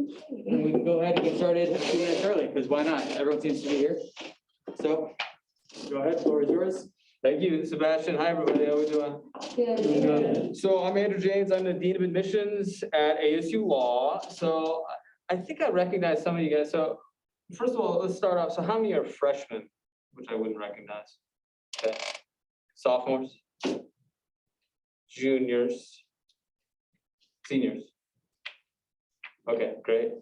And we can go ahead and get started a few minutes early, because why not? Everyone seems to be here. So, go ahead, floor is yours. Thank you, Sebastian. Hi, everybody. How we doing? Doing Good. So I'm Andrew James. I'm the Dean of Admissions at ASU Law. So I think I recognize some of you guys. So first of all, let's start off. So how many are freshmen, which I wouldn't recognize? Okay. Sophomores? Juniors? Seniors? Okay, great.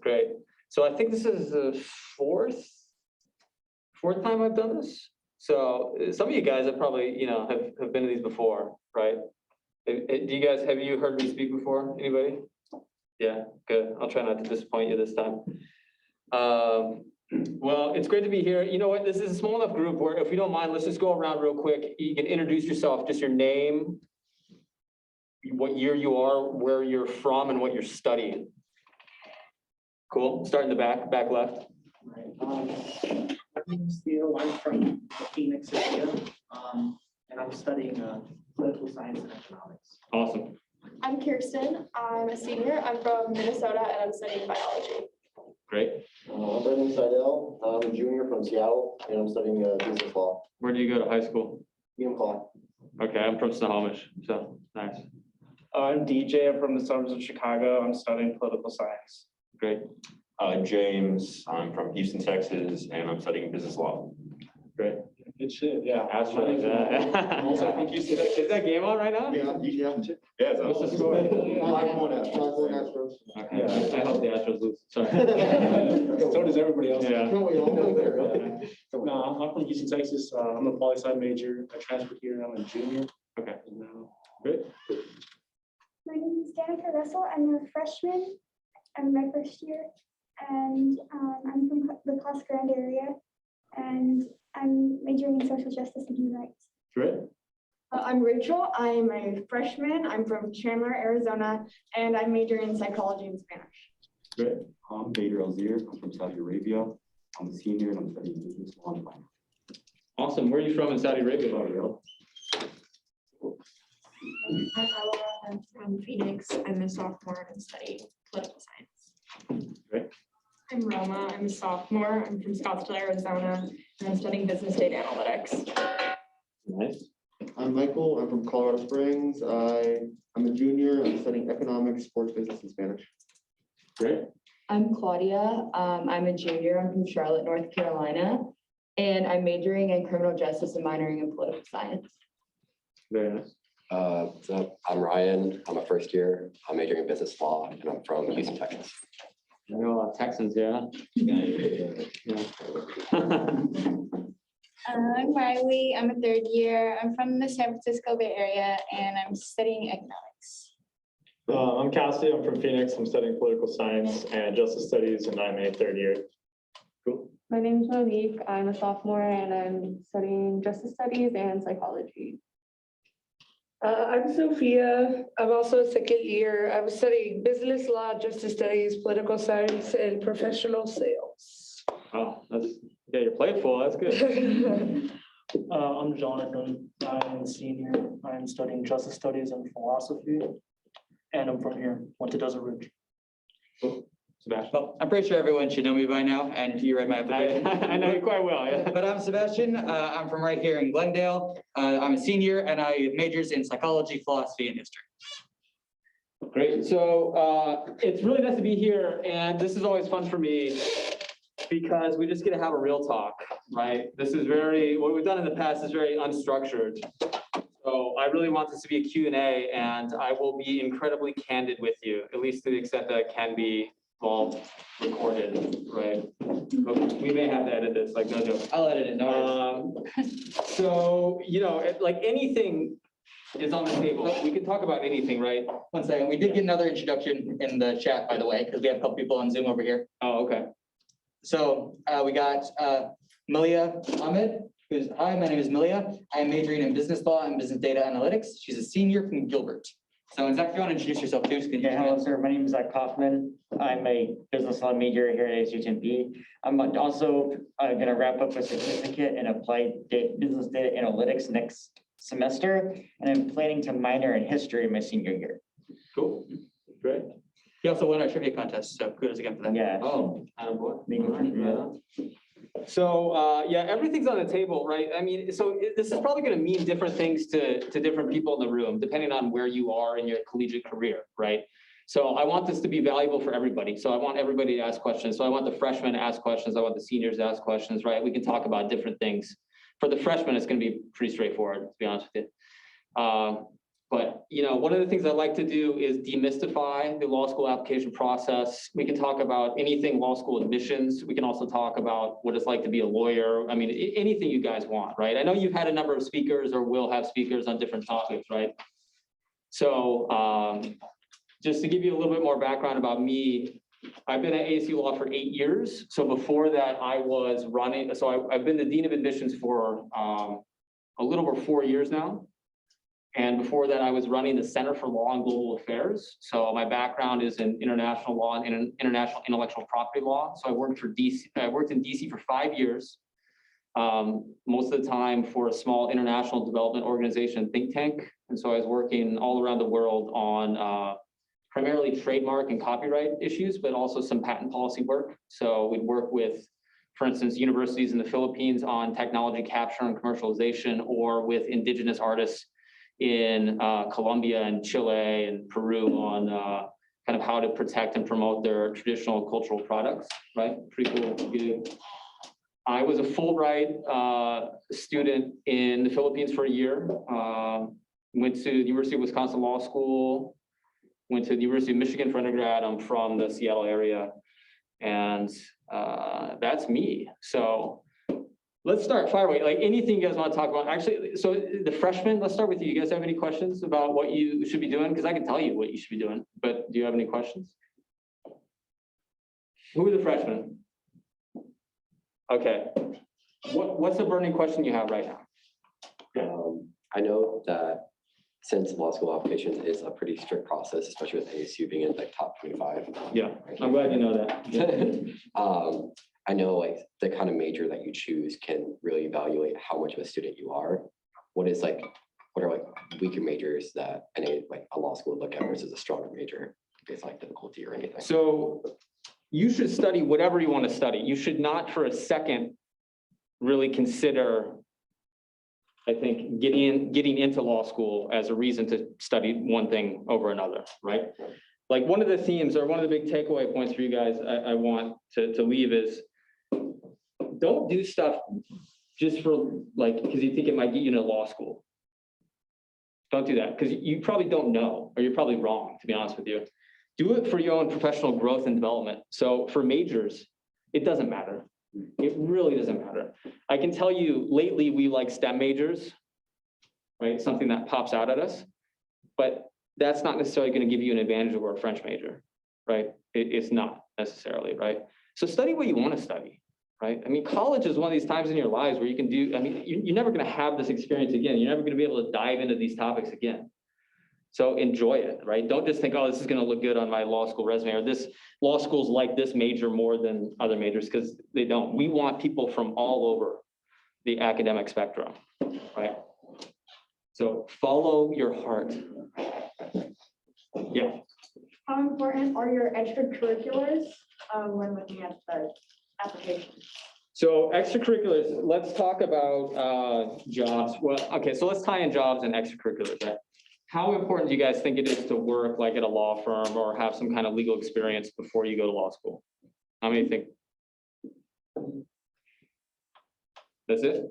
So I think this is the fourth time I've done this. So some of you guys have probably, have been to these before, right? Have you heard me speak before? Anybody? Yeah, good. I'll try not to disappoint you this time. Well, it's great to be here. You know what? This is a small enough group where if you don't mind, let's just go around real quick. You can introduce yourself, just your name, what year you are, where you're from, and what you're studying. Cool. Start in the back left. My name is Theo. I'm from Phoenix area, and I'm studying political science and economics. Awesome. I'm Kirsten. I'm a senior. I'm from Minnesota and I'm studying biology. Great. I'm Brendan Seidel. I'm a junior from Seattle, and I'm studying business law. Where do you go to high school? UMClaw. Okay, I'm from Snohomish, so nice. I'm DJ. I'm from the suburbs of Chicago. I'm studying political science. Great. James, I'm from Houston, Texas, and I'm studying business law. Great. Good shit. Yeah. Astros. Also from Houston. Is that game on right now? Yeah. Yeah, What's the score? 5-1 Astros. Okay, I hope the Astros lose. Sorry. So does everybody else. Yeah. No, we all know there. No, I'm from Houston, Texas. I'm a poli-sci major. I transferred here. I'm a junior. Okay. And now, Great. My name is Danica Russell. I'm a freshman. I'm my first year, and I'm from the Casa Grande area, and I'm majoring in social justice and human rights. Great. I'm Rachel. I'm a freshman. I'm from Chandler, Arizona, and I'm majoring in psychology and Spanish. Great. I'm Bader Alzir. I'm from Saudi Arabia. I'm a senior and I'm studying business law and finance. Awesome. Where are you from in Saudi Arabia? I'm Ella, I'm from Phoenix. I'm a sophomore and I'm studying political science. Great. I'm Roma. I'm a sophomore. I'm from Scottsdale, Arizona, and I'm studying business data analytics. Nice. I'm Michael. I'm from Colorado Springs. I'm a junior. I'm studying economics, sports business, and Spanish. Great. I'm Claudia. I'm a junior. I'm from Charlotte, North Carolina, and I'm majoring in criminal justice and minoring in political science. Very nice. What's up? I'm Ryan. I'm a first year. I'm majoring in business law and I'm from Houston, Texas. I know a lot of Texans, yeah. I'm Riley. I'm a third year. I'm from the San Francisco Bay Area and I'm studying economics. I'm Cassie. I'm from Phoenix. I'm studying political science and justice studies, and I'm a third year. Cool. My name is Monique. I'm a sophomore and I'm studying justice studies and psychology. I'm Sophia. I'm also a second year. I'm studying business law, justice studies, political science, and professional sales. Oh, yeah, you're playful. That's good. I'm Jonathan. I'm a senior. I'm studying justice studies and philosophy. And I'm from here. Went to Desert Ridge. Cool. Sebastian. Well, I'm pretty sure everyone should know me by now, and you read my application. I know you quite well, yeah. But I'm Sebastian. I'm from right here in Glendale. I'm a senior, and I majors in psychology, philosophy, and history. Great. So it's really nice to be here, and this is always fun for me because we just get to have a real talk, right? This is what we've done in the past is very unstructured. So I really want this to be a Q&A, and I will be incredibly candid with you, at least to the extent that it can be all recorded, right? But we may have to edit this, like no joke. I'll edit it, no worries. So, like anything is on the table. We can talk about anything, right? One second. We did get another introduction in the chat, by the way, because we have a couple people on Zoom over here. Oh, okay. So we got Malia Ahmed, who's, hi, my name is Malia. I'm majoring in business law and business data analytics. She's a senior from Gilbert. So Zach, if you want to introduce yourself too, can you? Yeah, hello, sir. My name is Zach Kaufman. I'm a business law major here at ASU Tempe. I'm also going to wrap up a certificate in applied business data analytics next semester, and I'm planning to minor in history in my senior year. Cool, great. He also won our trivia contest, so kudos again for that. Yeah. Oh, attaboy. Thank you. All right, yeah. So, yeah, everything's on the table, right? I mean, so this is probably gonna mean different things to different people in the room, depending on where you are in your collegiate career, right? So I want this to be valuable for everybody. So I want everybody to ask questions. So I want the freshmen to ask questions. I want the seniors to ask questions, right? We can talk about different things. For the freshmen, it's gonna be pretty straightforward, to be honest with you. But, you know, one of the things I like to do is demystify the law school application process. We can talk about anything law school admissions. We can also talk about what it's like to be a lawyer. I mean, anything you guys want, right? I know you've had a number of speakers or will have speakers on different topics, right? So just to give you a little bit more background about me, I've been at ASU Law for 8 years. So before that, I was running, so I've been the Dean of Admissions for a little over 4 years now. And before that, I was running the Center for Law and Global Affairs. So my background is in international law and international intellectual property law. So I worked in DC for 5 years. Most of the time for a small international development organization think tank. And so I was working all around the world on primarily trademark and copyright issues, but also some patent policy work. So we'd work with, for instance, universities in the Philippines on technology capture and commercialization, or with indigenous artists in Colombia and Chile and Peru on kind of how to protect and promote their traditional cultural products, right? Pretty cool gig. I was a Fulbright student in the Philippines for a year. Went to the University of Wisconsin Law School, went to the University of Michigan for undergrad. I'm from the Seattle area, and that's me. So let's start fire away. Like anything you guys want to talk about. Actually, so the freshmen, let's start with you. You guys have any questions about what you should be doing? Because I can tell you what you should be doing, but do you have any questions? Who are the freshmen? Okay. What's the burning question you have right now? I know that since law school applications is a pretty strict process, especially with ASU being in like top 25. Yeah, I'm glad you know that. I know like the kind of major that you choose can really evaluate how much of a student you are. What are like weaker majors that a law school would look at versus a stronger major based on like difficulty or anything? So you should study whatever you want to study. You should not for a second really consider, I think, getting into law school as a reason to study one thing over another, right? Like one of the themes or one of the big takeaway points for you guys I want to leave is, don't do stuff just for like, because you think it might get you into law school. Don't do that, because you probably don't know, or you're probably wrong, to be honest with you. Do it for your own professional growth and development. So for majors, it doesn't matter. It really doesn't matter. I can tell you lately we like STEM majors, right? Something that pops out at us, but that's not necessarily going to give you an advantage over a French major, right? It's not necessarily, right? So study what you want to study, right? I mean, college is one of these times in your lives where you can do, I mean, you're never going to have this experience again. You're never going to be able to dive into these topics again. So enjoy it, right? Don't just think, oh, this is going to look good on my law school resume, or this law school's like this major more than other majors, because they don't. We want people from all over the academic spectrum, right? So follow your heart. Yeah. How important are your extracurriculars when looking at the application? So extracurriculars, let's talk about jobs. Well, okay, so let's tie in jobs and extracurriculars, right? How important do you guys think it is to work like at a law firm or have some kind of legal experience before you go to law school? How many think? That's it?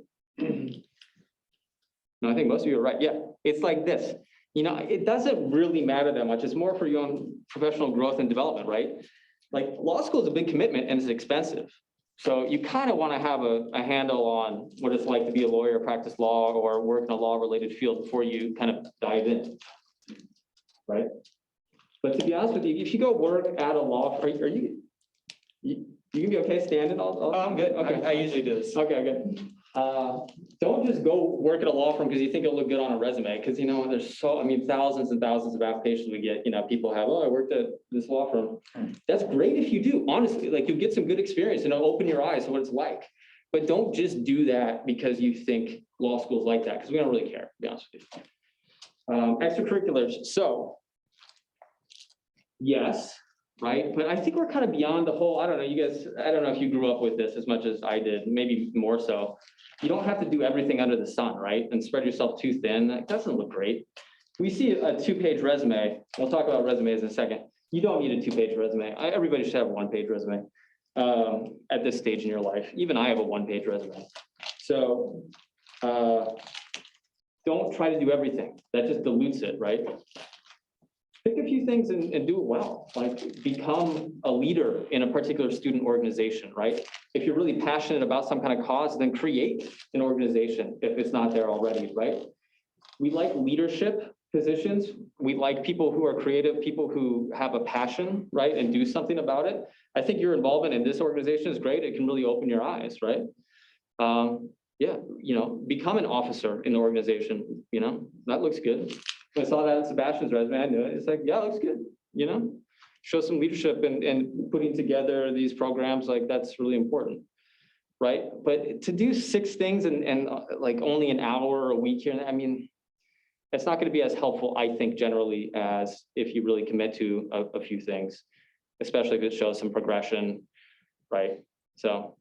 No, I think most of you are right. Yeah, it's like this. You know, it doesn't really matter that much. It's more for your own professional growth and development, right? Like law school is a big commitment and it's expensive. So you kind of want to have a handle on what it's like to be a lawyer, practice law, or work in a law-related field before you kind of dive in, right? But to be honest with you, if you go work at a law firm, are you can be okay standing? Oh, I'm good. Okay. I usually do this. Okay, good. Don't just go work at a law firm because you think it'll look good on a resume. Because you know, there's thousands and thousands of applications we get. You know, people have, oh, I worked at this law firm. That's great if you do. Honestly, like you'll get some good experience and it'll open your eyes to what it's like. But don't just do that because you think law school's like that, because we don't really care, to be honest with you. Extracurriculars. So, yes, right? But I think we're kind of beyond the whole, I don't know, you guys, I don't know if you grew up with this as much as I did, maybe more so. You don't have to do everything under the sun, right? And spread yourself too thin. That doesn't look great. We see a 2-page resume. We'll talk about resumes in a second. You don't need a 2-page resume. Everybody should have a 1-page resume at this stage in your life. Even I have a 1-page resume. So don't try to do everything. That just dilutes it, right? Pick a few things and do it well. Like become a leader in a particular student organization, right? If you're really passionate about some kind of cause, then create an organization if it's not there already, right? We like leadership positions. We like people who are creative, people who have a passion, right? And do something about it. I think your involvement in this organization is great. It can really open your eyes, right? Yeah, become an officer in the organization, that looks good. When I saw that in Sebastian's resume, I knew it. It's like, yeah, it looks good, show some leadership and putting together these programs, like that's really important, right? But to do 6 things and like only an hour a week here, I mean, it's not going to be as helpful, I think, generally, as if you really commit to a few things, especially if it shows some progression, right? So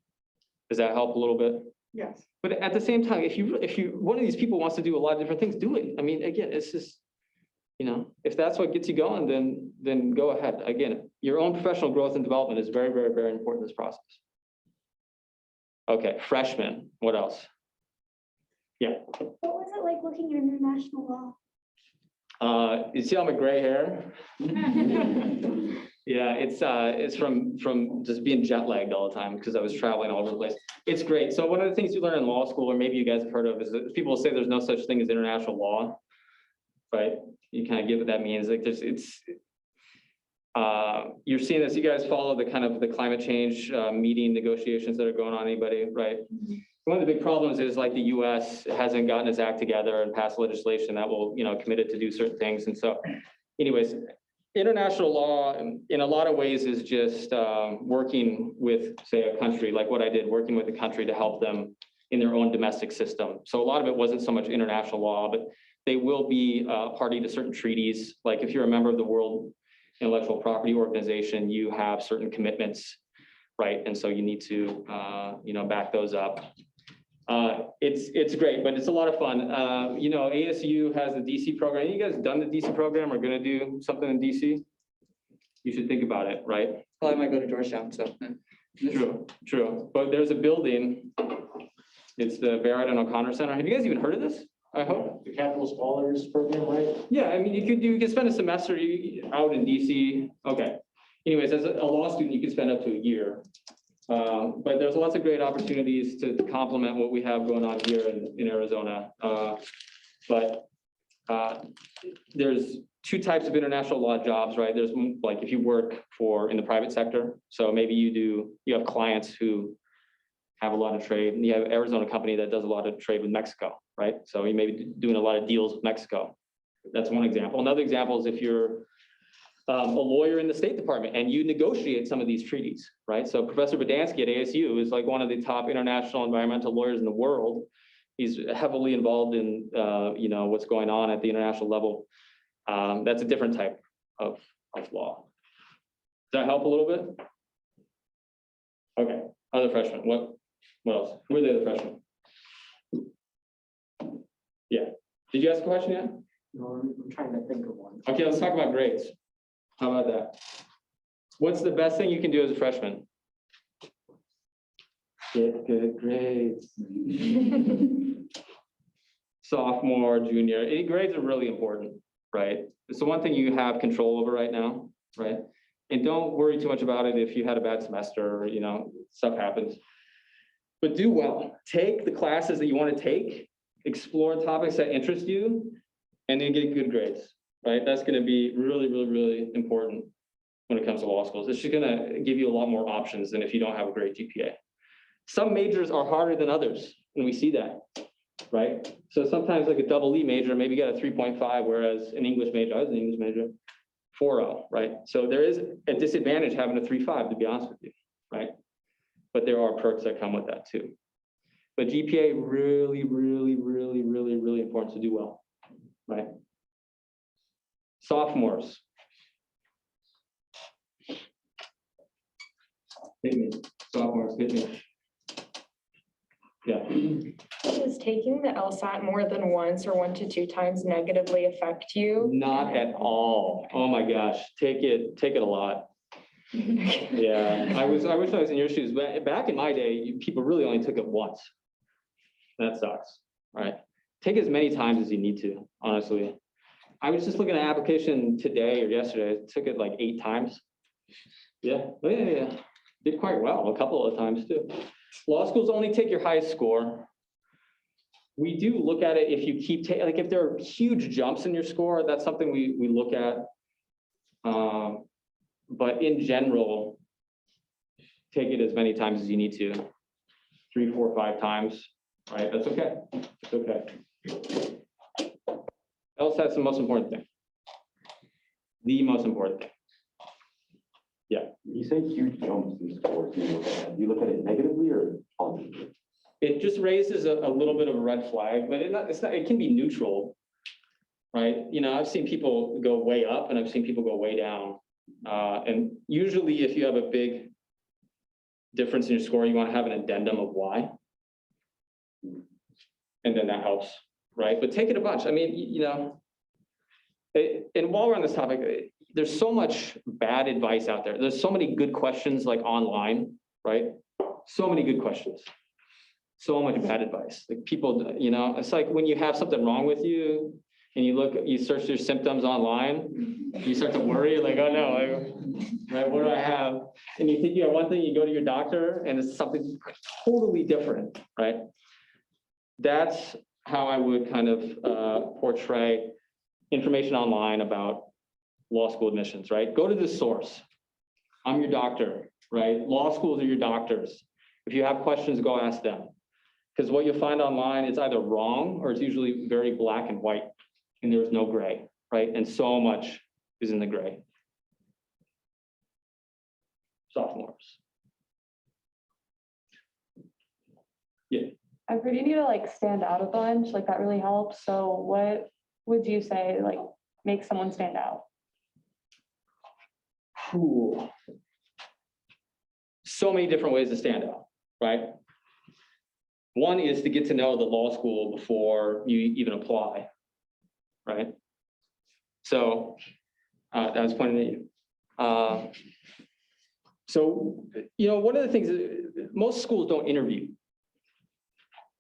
does that help a little bit? Yes. But at the same time, if you one of these people wants to do a lot of different things, do it. I mean, again, it's just, if that's what gets you going, then go ahead. Again, your own professional growth and development is very, very, very important in this process. Okay, freshmen, what else? Yeah. What was it like looking at international law? You see all my gray hair? Yeah, it's from just being jet lagged all the time because I was traveling all over the place. It's great. So one of the things you learn in law school, or maybe you guys have heard of, is that people say there's no such thing as international law, right? You kind of get what that means. Like you're seeing this. You guys follow the kind of the climate change meeting negotiations that are going on. Anybody, right? One of the big problems is like the U.S. hasn't gotten its act together and passed legislation that will, committed to do certain things. And so, anyways. International law, in a lot of ways, is just working with, say, a country, like what I did, working with a country to help them in their own domestic system. So a lot of it wasn't so much international law, but they will be party to certain treaties. Like if you're a member of the World Intellectual Property Organization, you have certain commitments, right? And so you need to, back those up. It's great, but it's a lot of fun. ASU has a DC program. You guys done the DC program or gonna do something in DC? You should think about it, right? Well, I might go to Georgetown, so. True. But there's a building. It's the Barrett and O'Connor Center. Have you guys even heard of this? I hope. The Capital Scholars Program, right? Yeah, I mean, you could spend a semester out in DC. Okay. Anyways, as a law student, you can spend up to a year. But there's lots of great opportunities to complement what we have going on here in Arizona. But there's 2 types of international law jobs, right? There's like if you work in the private sector. So maybe you have clients who have a lot of trade, and you have an Arizona company that does a lot of trade with Mexico, right? So you may be doing a lot of deals with Mexico. That's one example. Another example is if you're a lawyer in the State Department and you negotiate some of these treaties, right? So Professor Bodansky at ASU is like one of the top international environmental lawyers in the world. He's heavily involved in, what's going on at the international level. That's a different type of law. Does that help a little bit? Okay, other freshmen, what else? Who are the other freshmen? Yeah, did you ask a question yet? No, I'm trying to think of one. Okay, let's talk about grades. How about that? What's the best thing you can do as a freshman? Get good grades. Sophomore, junior, grades are really important, right? It's the one thing you have control over right now, right? And don't worry too much about it if you had a bad semester or, stuff happens. But do well. Take the classes that you want to take, explore topics that interest you, and then get good grades. Right, that's going to be really, really, really important when it comes to law schools. It's just going to give you a lot more options than if you don't have a great GPA. Some majors are harder than others, and we see that, right? So sometimes like a double E major, maybe get a 3.5, whereas an English major, I was an English major, 4.0, right? So there is a disadvantage having a 3.5, to be honest with you, right? But there are perks that come with that too. But GPA really, really, really, really, really important to do well, right? Sophomores. Hit me, sophomores, hit me. Yeah. Does taking the LSAT more than once or 1 to 2 times negatively affect you? Not at all. Oh my gosh, take it a lot. Yeah, I wish I was in your shoes. Back in my day, people really only took it once. That sucks, right? Take as many times as you need to, honestly. I was just looking at an application today or yesterday, I took it like 8 times. Yeah, yeah. Did quite well, a couple of times too. Law schools only take your highest score. We do look at it if you keep taking, like if there are huge jumps in your score, that's something we look at. But in general, take it as many times as you need to. 3, 4, 5 times, right? That's okay. It's okay. LSAT's the most important thing. The most important thing. Yeah. You say huge jumps in scores. Do you look at it negatively or positively? It just raises a little bit of a red flag, but it can be neutral, right? You know, I've seen people go way up and I've seen people go way down. And usually if you have a big difference in your score, you want to have an addendum of why. And then that helps, right? But take it a bunch. I mean, you know, and while we're on this topic, there's so much bad advice out there. There's so many good questions like online, right? So many good questions. So much bad advice. Like people, you know, it's like when you have something wrong with you and you search your symptoms online, you start to worry, like, oh no, right, what do I have? And you think you have one thing, you go to your doctor and it's something totally different, right? That's how I would kind of portray information online about law school admissions, right? Go to the source. I'm your doctor, right? Law schools are your doctors. If you have questions, go ask them. Because what you'll find online is either wrong or it's usually very black and white and there's no gray, right? And so much is in the gray. Sophomores. Yeah. I've heard you need to like stand out a bunch, like that really helps. So what would you say like makes someone stand out? Ooh. So many different ways to stand out, right? One is to get to know the law school before you even apply, right? So that was pointing at you. So, you know, one of the things, most schools don't interview,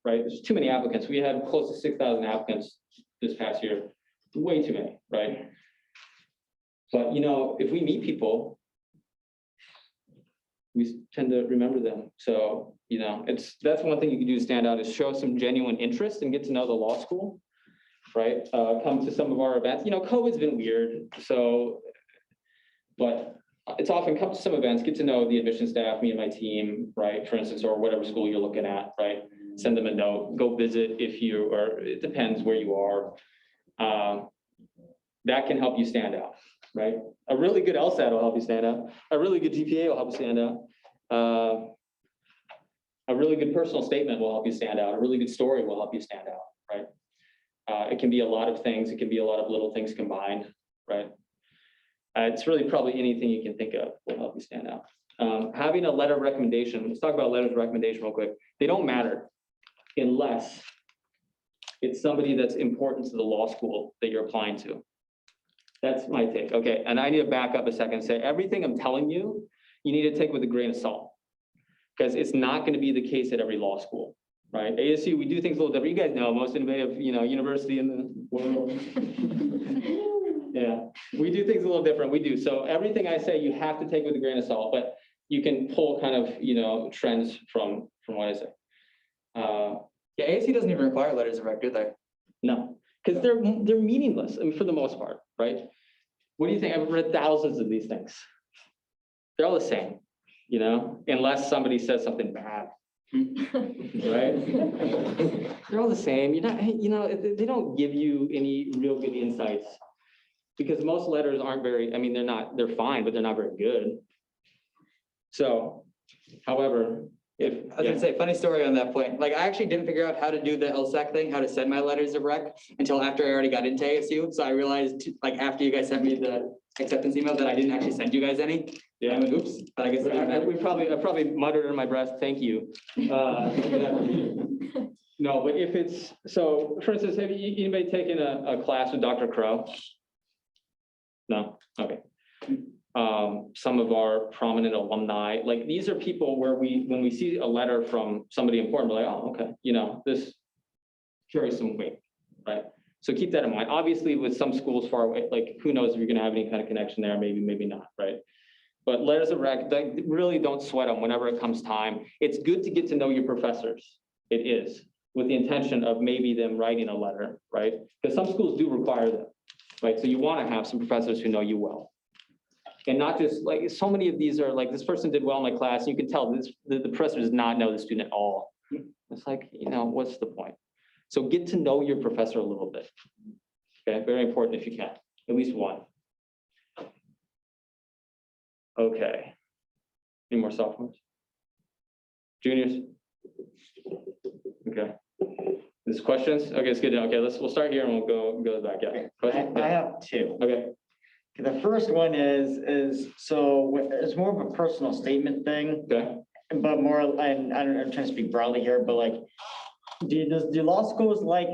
right? There's too many applicants. We had close to 6,000 applicants this past year, way too many, right? But, you know, if we meet people, we tend to remember them. So, you know, that's one thing you can do to stand out is show some genuine interest and get to know the law school, right? Come to some of our events. You know, COVID's been weird, so, but it's often come to some events, get to know the admission staff, me and my team, right? For instance, or whatever school you're looking at, right? Send them a note, go visit if you are, it depends where you are. That can help you stand out, right? A really good LSAT will help you stand out. A really good GPA will help you stand out. A really good personal statement will help you stand out. A really good story will help you stand out, right? It can be a lot of things. It can be a lot of little things combined, right? It's really probably anything you can think of will help you stand out. Having a letter of recommendation, let's talk about letters of recommendation real quick. They don't matter unless it's somebody that's important to the law school that you're applying to. That's my take, okay? And I need to back up a second and say everything I'm telling you, you need to take with a grain of salt because it's not gonna be the case at every law school, right? ASU, we do things a little different. You guys know, most innovative, you know, university in the world. Yeah, we do things a little different, we do. So everything I say, you have to take with a grain of salt, but you can pull kind of, you know, trends from what I say. Yeah, ASU doesn't even require letters of rec, do they? No, because they're meaningless, I mean, for the most part, right? What do you think? I've read thousands of these things. They're all the same, you know, unless somebody says something bad, right? They're all the same. You're not, you know, they don't give you any real good insights because most letters aren't very, I mean, they're fine, but they're not very good. So, however, I was gonna say, funny story on that point. Like, I actually didn't figure out how to do the LSAC thing, how to send my letters of rec until after I already got into ASU. So I realized, like, after you guys sent me the acceptance email that I didn't actually send you guys any. Yeah, oops, I guess I probably muttered under my breath, thank you. No, but if it's, so for instance, have anybody taken a class with Dr. Crow? No, okay. Some of our prominent alumni, like these are people where when we see a letter from somebody important, we're like, oh, okay, this carries some weight, right? So keep that in mind. Obviously, with some schools far away, like who knows if you're gonna have any kind of connection there, maybe not, right? But letters of rec, really don't sweat them whenever it comes time. It's good to get to know your professors. It is, with the intention of maybe them writing a letter, right? Because some schools do require that, right? So you want to have some professors who know you well. And not just like, so many of these are like, this person did well in my class, and you can tell the professor does not know the student at all. It's like, what's the point? So get to know your professor a little bit. Okay, very important if you can, at least one. Okay. Any more sophomores? Juniors? Okay. There's questions? Okay, it's good. Okay, we'll start here and we'll go back. Yeah. Question? I have two. Okay. The first one is so it's more of a personal statement thing. Okay. But more, and I'm trying to speak broadly here, but like, do law schools like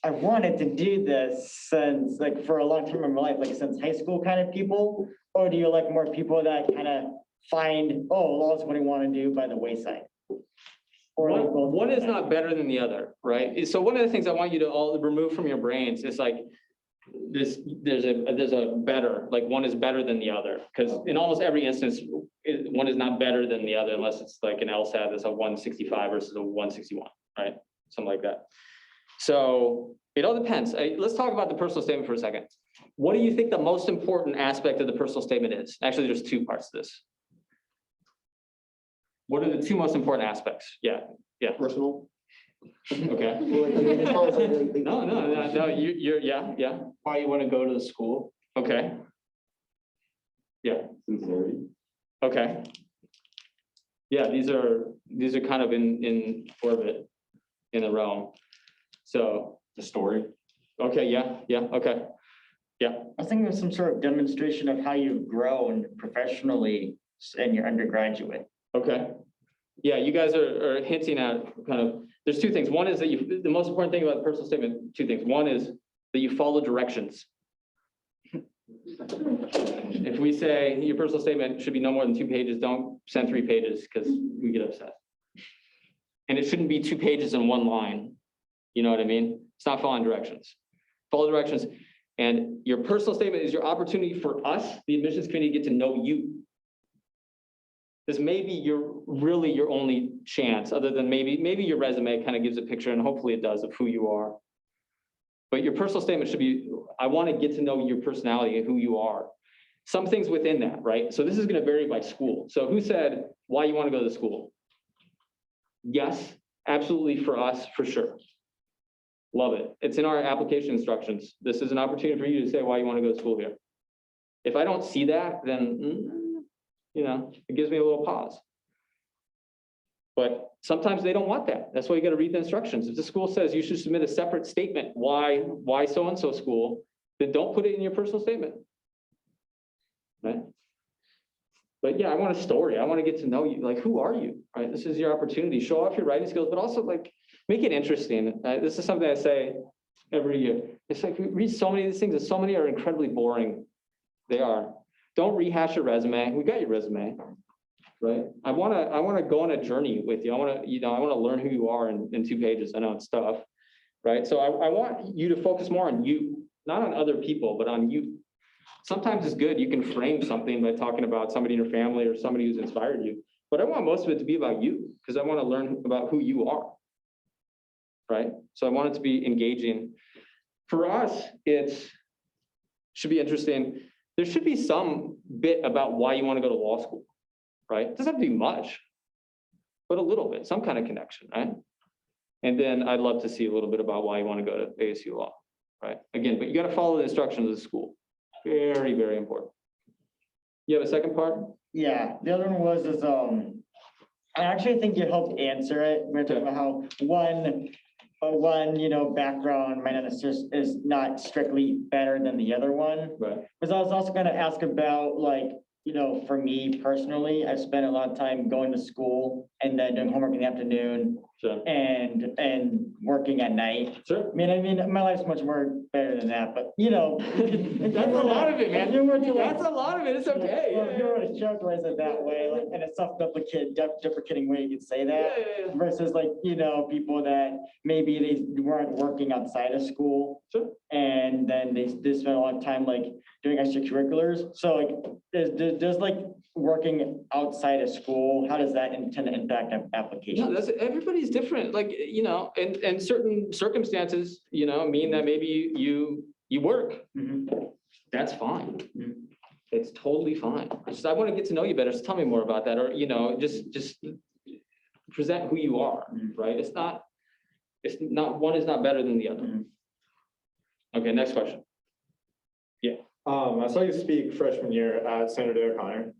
I wanted to do this since like for a long time in my life, like since high school kind of people? Or do you like more people that kind of find, oh, law is what I want to do by the wayside? Or one is not better than the other, right? So one of the things I want you to all remove from your brains is like, there's a better, like one is better than the other. Because in almost every instance, one is not better than the other unless it's like an LSAT that's a 165 versus a 161, right? Something like that. So it all depends. Let's talk about the personal statement for a second. What do you think the most important aspect of the personal statement is? Actually, there's two parts to this. What are the two most important aspects? Yeah. Personal. Okay. No, you're, yeah. Why you want to go to the school? Okay. Yeah. Sincerity. Okay. Yeah, these are kind of in orbit, in the realm. So The story. okay, yeah, okay. Yeah. I was thinking of some sort of demonstration of how you've grown professionally in your undergraduate. Okay. Yeah, you guys are hinting at kind of, there's two things. One is that the most important thing about the personal statement, two things. One is that you follow directions. If we say your personal statement should be no more than 2 pages, don't send 3 pages because we get upset. And it shouldn't be 2 pages in 1 line. You know what I mean? It's not following directions. Follow directions. And your personal statement is your opportunity for us, the admissions committee, to get to know you. This may be your only chance, other than maybe your resume kind of gives a picture, and hopefully it does, of who you are. But your personal statement should be, I want to get to know your personality and who you are. Some things within that, right? So this is going to vary by school. So who said why you want to go to school? Yes, absolutely, for us, for sure. Love it. It's in our application instructions. This is an opportunity for you to say why you want to go to school here. If I don't see that, then, it gives me a little pause. But sometimes they don't want that. That's why you got to read the instructions. If the school says you should submit a separate statement, why so-and-so school, then don't put it in your personal statement. Right? But yeah, I want a story. I want to get to know you. Like, who are you? Right? This is your opportunity. Show off your writing skills, but also like make it interesting. This is something I say every year. It's like we read so many of these things, and so many are incredibly boring. They are. Don't rehash your resume. We got your resume, right? I want to go on a journey with you. I want to learn who you are in 2 pages. I know it's tough, right? So I want you to focus more on you, not on other people, but on you. Sometimes it's good. You can frame something by talking about somebody in your family or somebody who's inspired you. But I want most of it to be about you because I want to learn about who you are, right? So I want it to be engaging. For us, it should be interesting. There should be some bit about why you want to go to law school, right? It doesn't have to be much, but a little bit, some kind of connection, right? And then I'd love to see a little bit about why you want to go to ASU Law, right? Again, but you got to follow the instructions of the school. Very, very important. You have a second part? Yeah, the other one is I actually think you helped answer it. We're talking about how one background might not necessarily is not strictly better than the other one. Right. Because I was also going to ask about like you know, for me personally, I've spent a lot of time going to school and then doing homework in the afternoon Sure. and working at night. Sure. I mean, my life's much more better than that, but you know. That's a lot of it, man. That's a lot of it. It's okay. Well, if you were to characterize it that way, like in a self-deprecating way, you could say that. Yeah. Versus like, you know, people that maybe they weren't working outside of school. Sure. And then they spend a lot of time like doing extracurriculars. So like, does like working outside of school, how does that tend to impact applications? No, everybody's different, like, you know, and certain circumstances, you know, mean that maybe you work. That's fine. It's totally fine. I want to get to know you better, so tell me more about that, or, you know, just present who you are, right? It's not, one is not better than the other. Okay, next question. Yeah. I saw you speak freshman year at Sandra Day O'Connor,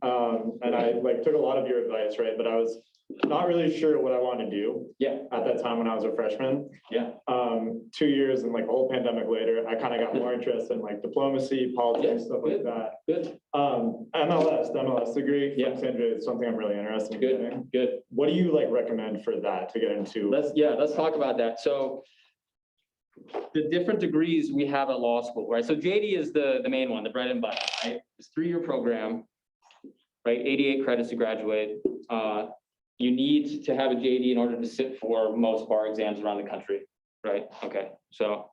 and I like took a lot of your advice, right? But I was not really sure what I wanted to do. Yeah. At that time when I was a freshman. Yeah. 2 years and like a whole pandemic later, I kind of got more interested in like diplomacy, politics, stuff like that. Good. MLS degree Yeah. from Sandra is something I'm really interested in getting. Good. What do you like recommend for that to get into? Let's talk about that. So the different degrees we have at law school, right? So JD is the main one, the bread and butter, right? It's a 3-year program, right? 88 credits to graduate. You need to have a JD in order to sit for most bar exams around the country, right? Okay, so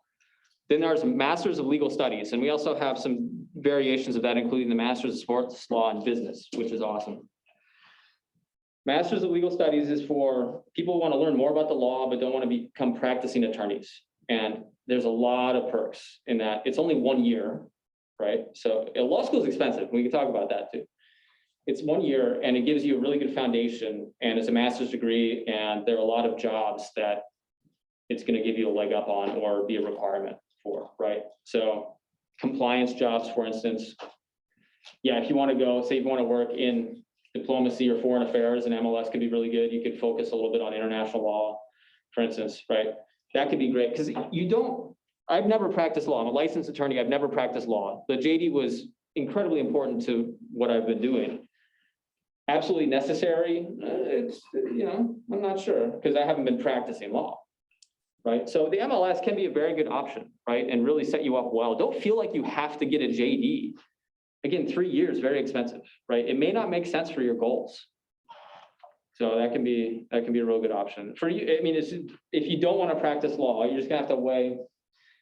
then there's Masters of Legal Studies, and we also have some variations of that, including the Masters of Sports Law and Business, which is awesome. Masters of Legal Studies is for people who want to learn more about the law, but don't want to become practicing attorneys. And there's a lot of perks in that. It's only 1 year, right? So law school is expensive. We can talk about that too. It's 1 year and it gives you a really good foundation, and it's a master's degree, and there are a lot of jobs that it's going to give you a leg up on or be a requirement for, right? So compliance jobs, for instance. Yeah, if you want to go, say you want to work in diplomacy or foreign affairs, and MLS could be really good. You could focus a little bit on international law, for instance, right? That could be great because I've never practiced law. I'm a licensed attorney. I've never practiced law. The JD was incredibly important to what I've been doing. Absolutely necessary. It's, you know, I'm not sure because I haven't been practicing law, right? So the MLS can be a very good option, right? And really set you up well. Don't feel like you have to get a JD. Again, 3 years, very expensive, right? It may not make sense for your goals. So that can be a real good option for you. I mean, if you don't want to practice law, you're just gonna have to weigh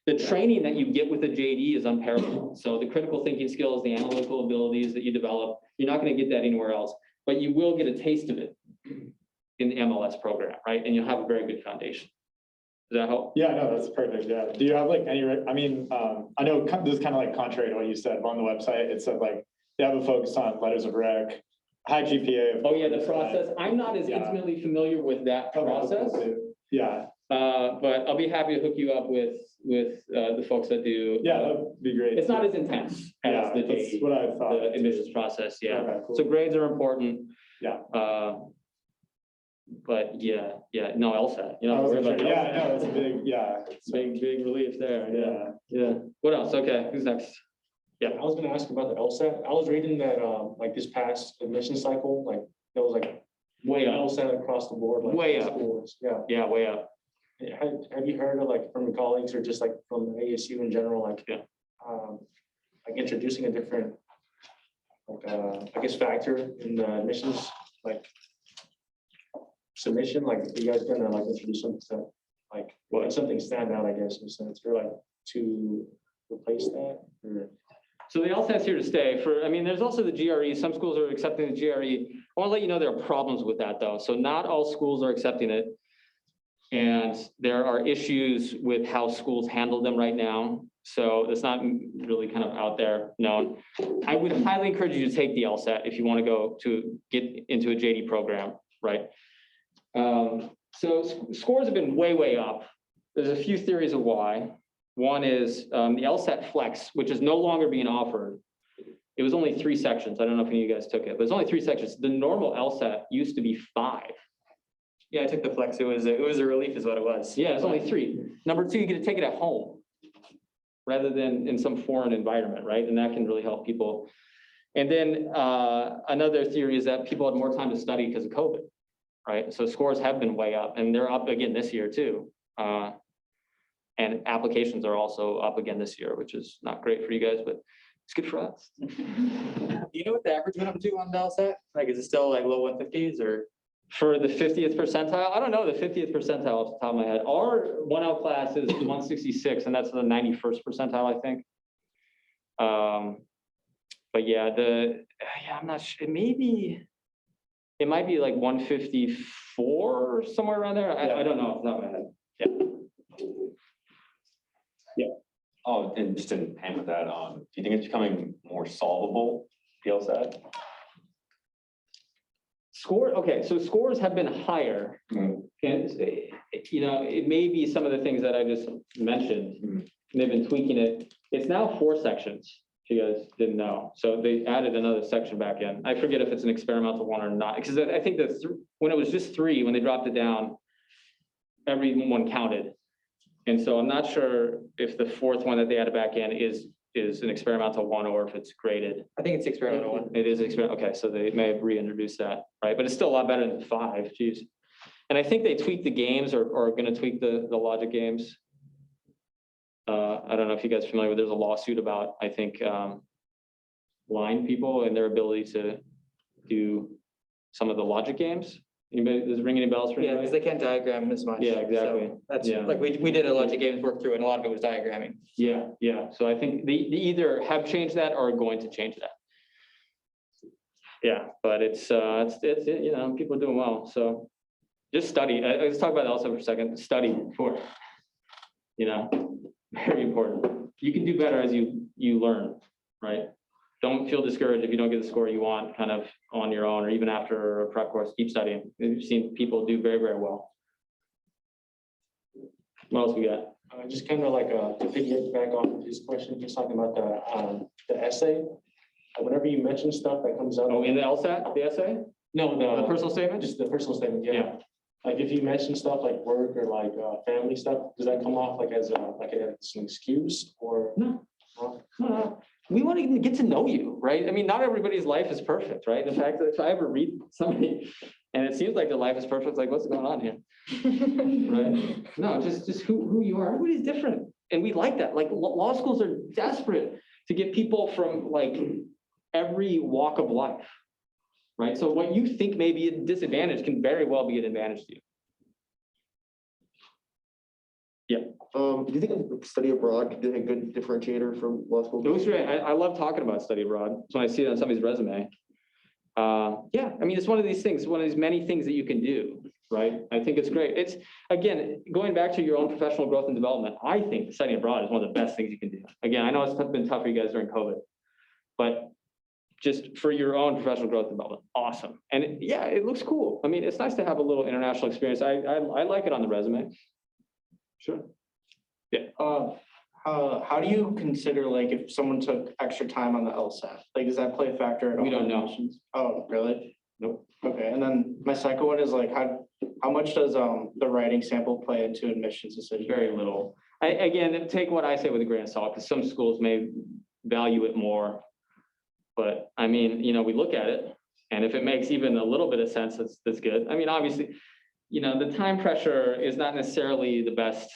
the training that you get with the JD is unparalleled. So the critical thinking skills, the analytical abilities that you develop, you're not going to get that anywhere else, but you will get a taste of it in the MLS program, right? And you'll have a very good foundation. Does that help? Yeah, no, that's perfect. Yeah. Do you have like any, I mean, I know this is kind of like contrary to what you said, but on the website, it said like, they have a focus on letters of rec, high GPA. Oh yeah, the process. I'm not as intimately familiar with that process. Yeah. But I'll be happy to hook you up with the folks that do. Yeah, that'd be great. It's not as intense as the that's JD, what I thought. the admissions process. Yeah. Okay, cool. So grades are important. Yeah. But yeah, no, LSAT. You I know, wasn't sure. Yeah, no, it's a big, big relief there. Yeah. Yeah. What else? Okay, who's next? Yeah. I was gonna ask about the LSAT. I was reading that, like this past admission cycle, like there was like Way up. LSAT across the board, like Way up. schools. Yeah. Yeah, way up. Have you heard of like from your colleagues or just like from ASU in general, like, like introducing a different, like, I guess factor in the admissions, like submission, like you guys gonna like introduce something, like something stand out, I guess, in a sense, or like to replace that, or? So the LSAT's here to stay I mean, there's also the GRE. Some schools are accepting the GRE. I want to let you know there are problems with that though. So not all schools are accepting it. And there are issues with how schools handle them right now. So it's not really kind of out there known. I would highly encourage you to take the LSAT if you want to go to get into a JD program, right? So scores have been way up. There's a few theories of why. One is the LSAT Flex, which is no longer being offered. It was only 3 sections. I don't know if any of you guys took it, but it's only 3 sections. The normal LSAT used to be 5. Yeah, I took the Flex. It was a relief is what it was. Yeah, it's only 3. Number 2, you get to take it at home rather than in some foreign environment, right? And that can really help people. And then another theory is that people had more time to study because of COVID, right? So scores have been way up, and they're up again this year too. And applications are also up again this year, which is not great for you guys, but it's good for us. Do you know what the average went up to on the LSAT? Like, is it still like low 150s or? For the 50th percentile, I don't know the 50th percentile off the top of my head. Our 1L class is 166, and that's the 91st percentile, I think. But yeah, I'm not sure. It might be like 154 or somewhere around there. I don't know off the top of my head. Yeah. Oh, and just to hang with that, do you think it's becoming more solvable, the LSAT? Okay, so scores have been higher. And, it may be some of the things that I just mentioned. They've been tweaking it. It's now 4 sections, if you guys didn't know. So they added another section back in. I forget if it's an experimental one or not, because I think that when it was just 3, when they dropped it down, everyone counted. And so I'm not sure if the 4th one that they added back in is an experimental one or if it's graded. I think it's experimental one. It is experimental. Okay, so they may have reintroduced that, right? But it's still a lot better than 5, geez. And I think they tweaked the games or are going to tweak the logic games. I don't know if you guys are familiar with, there's a lawsuit about, I think, blind people and their ability to do some of the logic games. Anybody, does it ring any bells for Yeah, anybody? because they can't diagram as much. Yeah, exactly. So that's Yeah. like, we did a logic games work through and a lot of it was diagramming. Yeah. So I think they either have changed that or are going to change that. Yeah, but it's people are doing well. So just study. Let's talk about that also for a second. Study for, very important. You can do better as you learn, right? Don't feel discouraged if you don't get the score you want kind of on your own or even after a prep course. Keep studying. We've seen people do very, very well. What else we got? Just kind of like to piggyback off of his question, just talking about the essay. Whenever you mention stuff that comes up. Oh, in the LSAT, the essay? No, The personal statement? just the personal statement, yeah. Yeah. Like if you mention stuff like work or like family stuff, does that come off like as an excuse or? No. We want to get to know you, right? I mean, not everybody's life is perfect, right? In fact, if I ever read somebody and it seems like their life is perfect, it's like, what's going on here? Right? No, just who you are. Everybody's different. And we like that. Like law schools are desperate to get people from like every walk of life, right? So what you think may be a disadvantage can very well be an advantage to you. Yeah. Do you think study abroad could be a good differentiator from law school? It was great. I love talking about study abroad. So when I see it on somebody's resume. Yeah, I mean, it's one of these things, one of these many things that you can do, right? I think it's great. It's, again, going back to your own professional growth and development, I think studying abroad is one of the best things you can do. Again, I know it's been tough for you guys during COVID, but just for your own professional growth and development, awesome. And it looks cool. I mean, it's nice to have a little international experience. I like it on the resume. Sure. Yeah. How do you consider like if someone took extra time on the LSAT? Like, does that play a factor at all? We don't know. Oh, really? Nope. Okay, and then my second one is like, how much does the writing sample play into admissions decision? Very little. Again, take what I say with a grain of salt, because some schools may value it more. But I mean, we look at it, and if it makes even a little bit of sense, that's good. I mean, obviously, the time pressure is not necessarily the best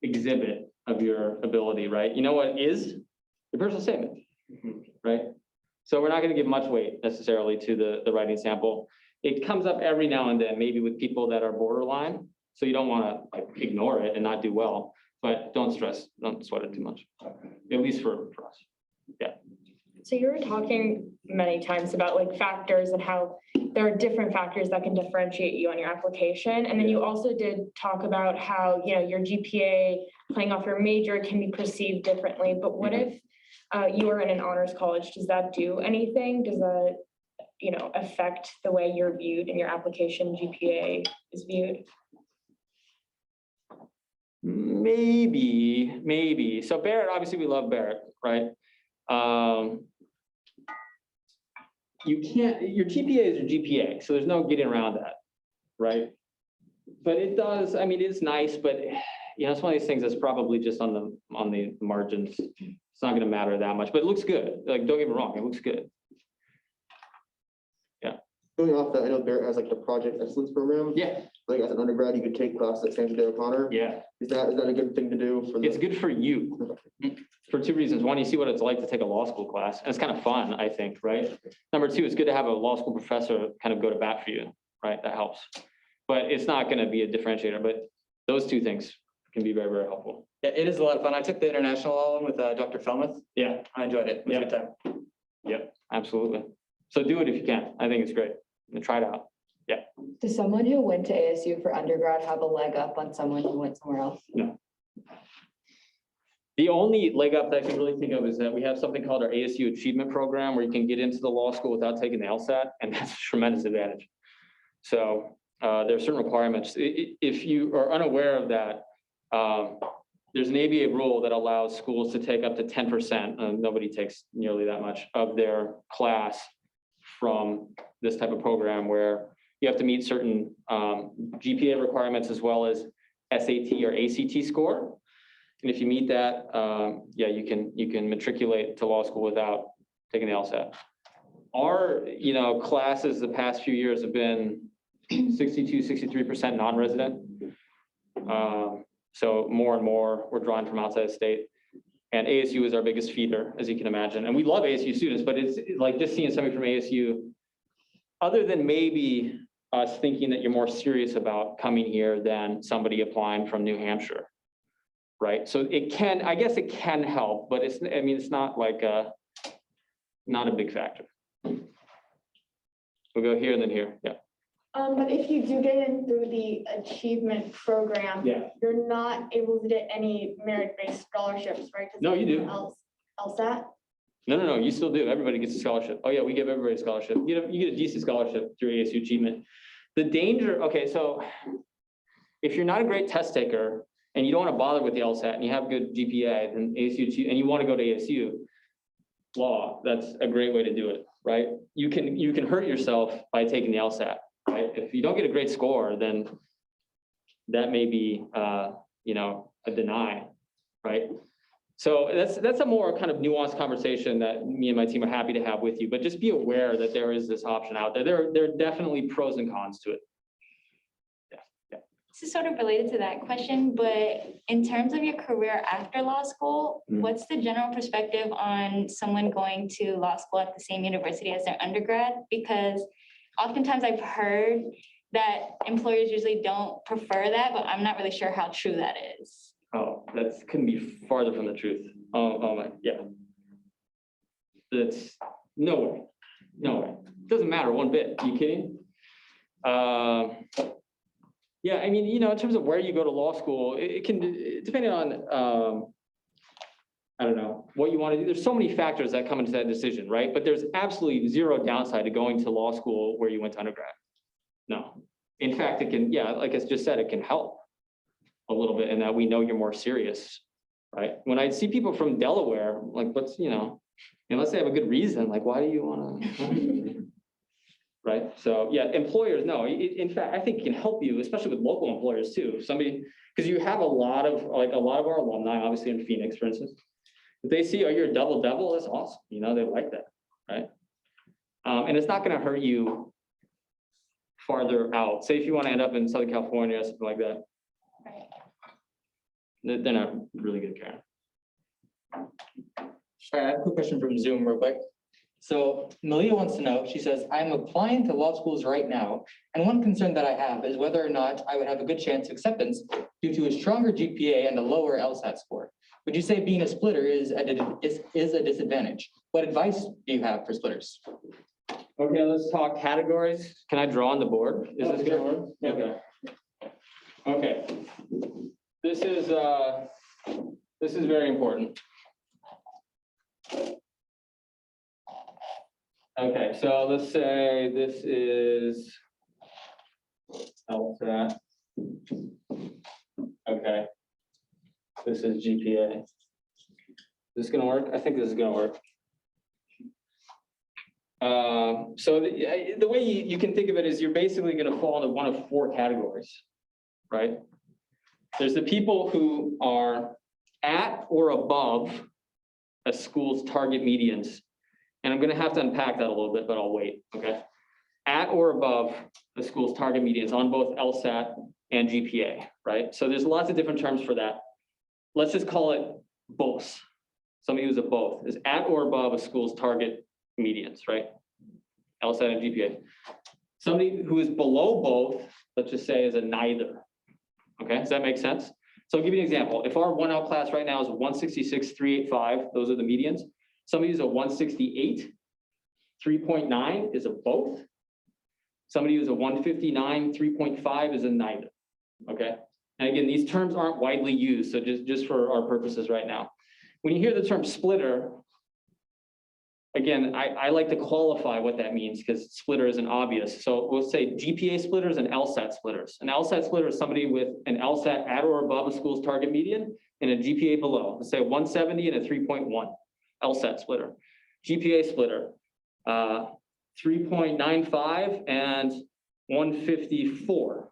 exhibit of your ability, right? You know what is? The personal statement, right? So we're not going to give much weight necessarily to the writing sample. It comes up every now and then, maybe with people that are borderline. So you don't want to like ignore it and not do well, but don't stress, don't sweat it too much, at least for us. Yeah. So you were talking many times about like factors and how there are different factors that can differentiate you on your application. And then you also did talk about how, your GPA playing off your major can be perceived differently. But what if you are in an honors college? Does that do anything? Does that, affect the way you're viewed in your application GPA is viewed? Maybe. So Barrett, obviously we love Barrett, right? You can't, your GPA is your GPA, so there's no getting around that, right? But it does, I mean, it's nice, but you know, it's one of these things that's probably just on the margins. It's not gonna matter that much, but it looks good. Like, don't get me wrong, it looks good. Going off that, I know Barrett has like the Project Excellence Program. Yeah, Like as an undergrad, you could take classes at Sandra Day O'Connor. yeah. Is that a good thing to do for It's the? good for you for two reasons. One, you see what it's like to take a law school class. And it's kind of fun, I think, right? Number two, it's good to have a law school professor kind of go to bat for you, right? That helps. But it's not going to be a differentiator, but those two things can be very, very helpful. Yeah, it is a lot of fun. I took the international law one with Dr. Felmuth. Yeah, I enjoyed it. It was a good time. yep, absolutely. So do it if you can. I think it's great. And try it out. Does someone who went to ASU for undergrad have a leg up on someone who went somewhere else? No. The only leg up that I can really think of is that we have something called our ASU Achievement Program where you can get into the law school without taking the LSAT, and that's a tremendous advantage. So there are certain requirements. If you are unaware of that, there's an ABA rule that allows schools to take up to 10%, and nobody takes nearly that much of their class from this type of program where you have to meet certain GPA requirements as well as SAT or ACT score. And if you meet that, yeah, you can matriculate to law school without taking the LSAT. Our, you know, classes the past few years have been 62, 63% non-resident. So more and more we're drawing from outside the state. And ASU is our biggest feeder, as you can imagine. And we love ASU students, but it's like just seeing somebody from ASU, other than maybe us thinking that you're more serious about coming here than somebody applying from New Hampshire, right? So it can, I guess it can help, but it's, I mean, it's not like not a big factor. We'll go here and then here, yeah. But if you do get in through the achievement program, Yeah. you're not able to get any merit-based scholarships, right? 'Cause No, you do. LSAT? No, you still do. Everybody gets a scholarship. Oh yeah, we give everybody a scholarship. You get a decent scholarship through ASU Achievement. The danger, okay, so if you're not a great test taker and you don't want to bother with the LSAT and you have good GPA, then ASU, and you want to go to ASU law, that's a great way to do it, right? You can hurt yourself by taking the LSAT, right? If you don't get a great score, then that may be, you know, a deny, right? So that's a more kind of nuanced conversation that me and my team are happy to have with you, but just be aware that there is this option out there. There are definitely pros and cons to it. This is sort of related to that question, but in terms of your career after law school, what's the general perspective on someone going to law school at the same university as their undergrad? Because oftentimes I've heard that employers usually don't prefer that, but I'm not really sure how true that is. Oh, that couldn't be farther from the truth. Oh my, yeah. That's no way. Doesn't matter one bit. Are you kidding? Yeah, I mean, you know, in terms of where you go to law school, it can, depending on, I don't know, what you want to do. There's so many factors that come into that decision, right? But there's absolutely zero downside to going to law school where you went to undergrad. No. In fact, it can, yeah, like I just said, it can help a little bit in that we know you're more serious, right? When I see people from Delaware, like what's, you know, unless they have a good reason, like why do you want to, right? So yeah, employers, no, in fact, I think it can help you, especially with local employers too. Somebody, because you have a lot of our alumni, obviously in Phoenix, for instance, if they see, oh, you're a double, that's awesome. You know, they like that, right? And it's not going to hurt you farther out. Say if you want to end up in Southern California or something like that. They're not really gonna care. Sorry, I have a quick question from Zoom real quick. So Malia wants to know, she says, I'm applying to law schools right now. And one concern that I have is whether or not I would have a good chance of acceptance due to a stronger GPA and a lower LSAT score. Would you say being a splitter is a disadvantage? What advice do you have for splitters? Okay, let's talk categories. Can I draw on the board? Is this gonna work? Okay. Okay. This is very important. Okay, so let's say this is LSAT. Okay. This is GPA. Is this gonna work? I think this is gonna work. So the way you can think of it is you're basically gonna fall into one of four categories, right? There's the people who are at or above a school's target medians. And I'm gonna have to unpack that a little bit, but I'll wait, okay? At or above the school's target medians on both LSAT and GPA, right? So there's lots of different terms for that. Let's just call it both. Somebody who's a both is at or above a school's target medians, right? LSAT and GPA. Somebody who is below both, let's just say is a neither. Okay, does that make sense? So I'll give you an example. If our 1L class right now is 166,385, those are the medians. Somebody who's a 168, 3.9 is a both. Somebody who's a 159, 3.5 is a neither. Okay, and again, these terms aren't widely used, so just for our purposes right now. When you hear the term splitter, again, I like to qualify what that means because splitter isn't obvious. So we'll say GPA splitters and LSAT splitters. An LSAT splitter is somebody with an LSAT at or above a school's target median and a GPA below. Let's say 170 and a 3.1 LSAT splitter. GPA splitter, 3.95 and 154,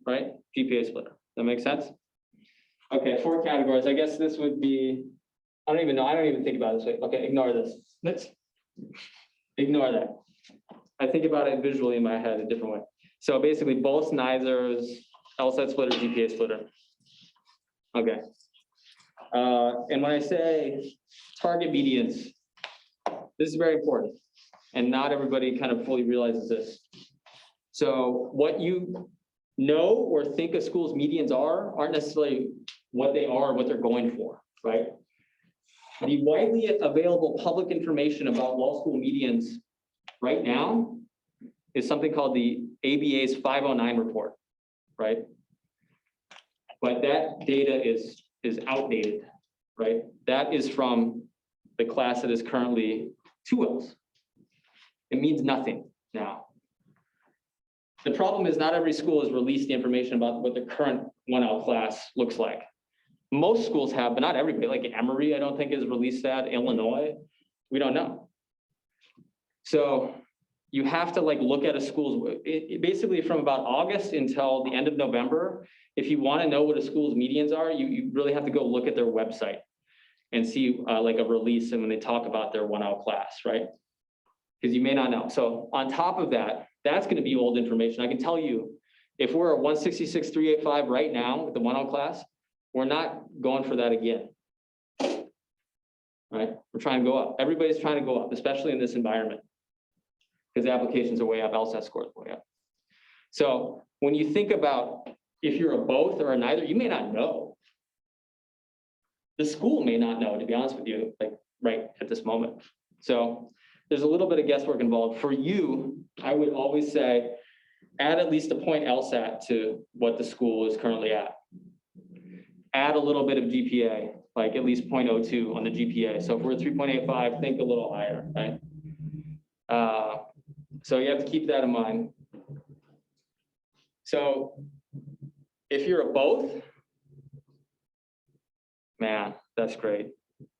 right? GPA splitter. That makes sense? Okay, 4 categories. I guess this would be, I don't even know. I don't even think about it this way. Okay, ignore this. Let's ignore that. I think about it visually in my head a different way. So basically both neithers, LSAT splitter, GPA splitter. Okay. And when I say target medians, this is very important. And not everybody kind of fully realizes this. So what you know or think a school's medians aren't necessarily what they are or what they're going for, right? The widely available public information about law school medians right now is something called the ABA's 509 report, right? But that data is outdated, right? That is from the class that is currently 2Ls. It means nothing now. The problem is not every school has released the information about what the current 1L class looks like. Most schools have, but not everybody. Like Emory, I don't think has released that. Illinois, we don't know. So you have to like look at a school's, basically from about August until the end of November, if you want to know what a school's medians are, you really have to go look at their website and see like a release and when they talk about their 1L class, right? Because you may not know. So on top of that, that's going to be old information. I can tell you, if we're at 166,385 right now with the 1L class, we're not going for that again. Right? We're trying to go up. Everybody's trying to go up, especially in this environment. Because the applications are way up, LSAT scores way up. So when you think about if you're a both or a neither, you may not know. The school may not know, to be honest with you, like right at this moment. So there's a little bit of guesswork involved. For you, I would always say, add at least a point LSAT to what the school is currently at. Add a little bit of GPA, like at least 0.02 on the GPA. So if we're at 3.85, think a little higher, right? So you have to keep that in mind. So if you're a both, man, that's great.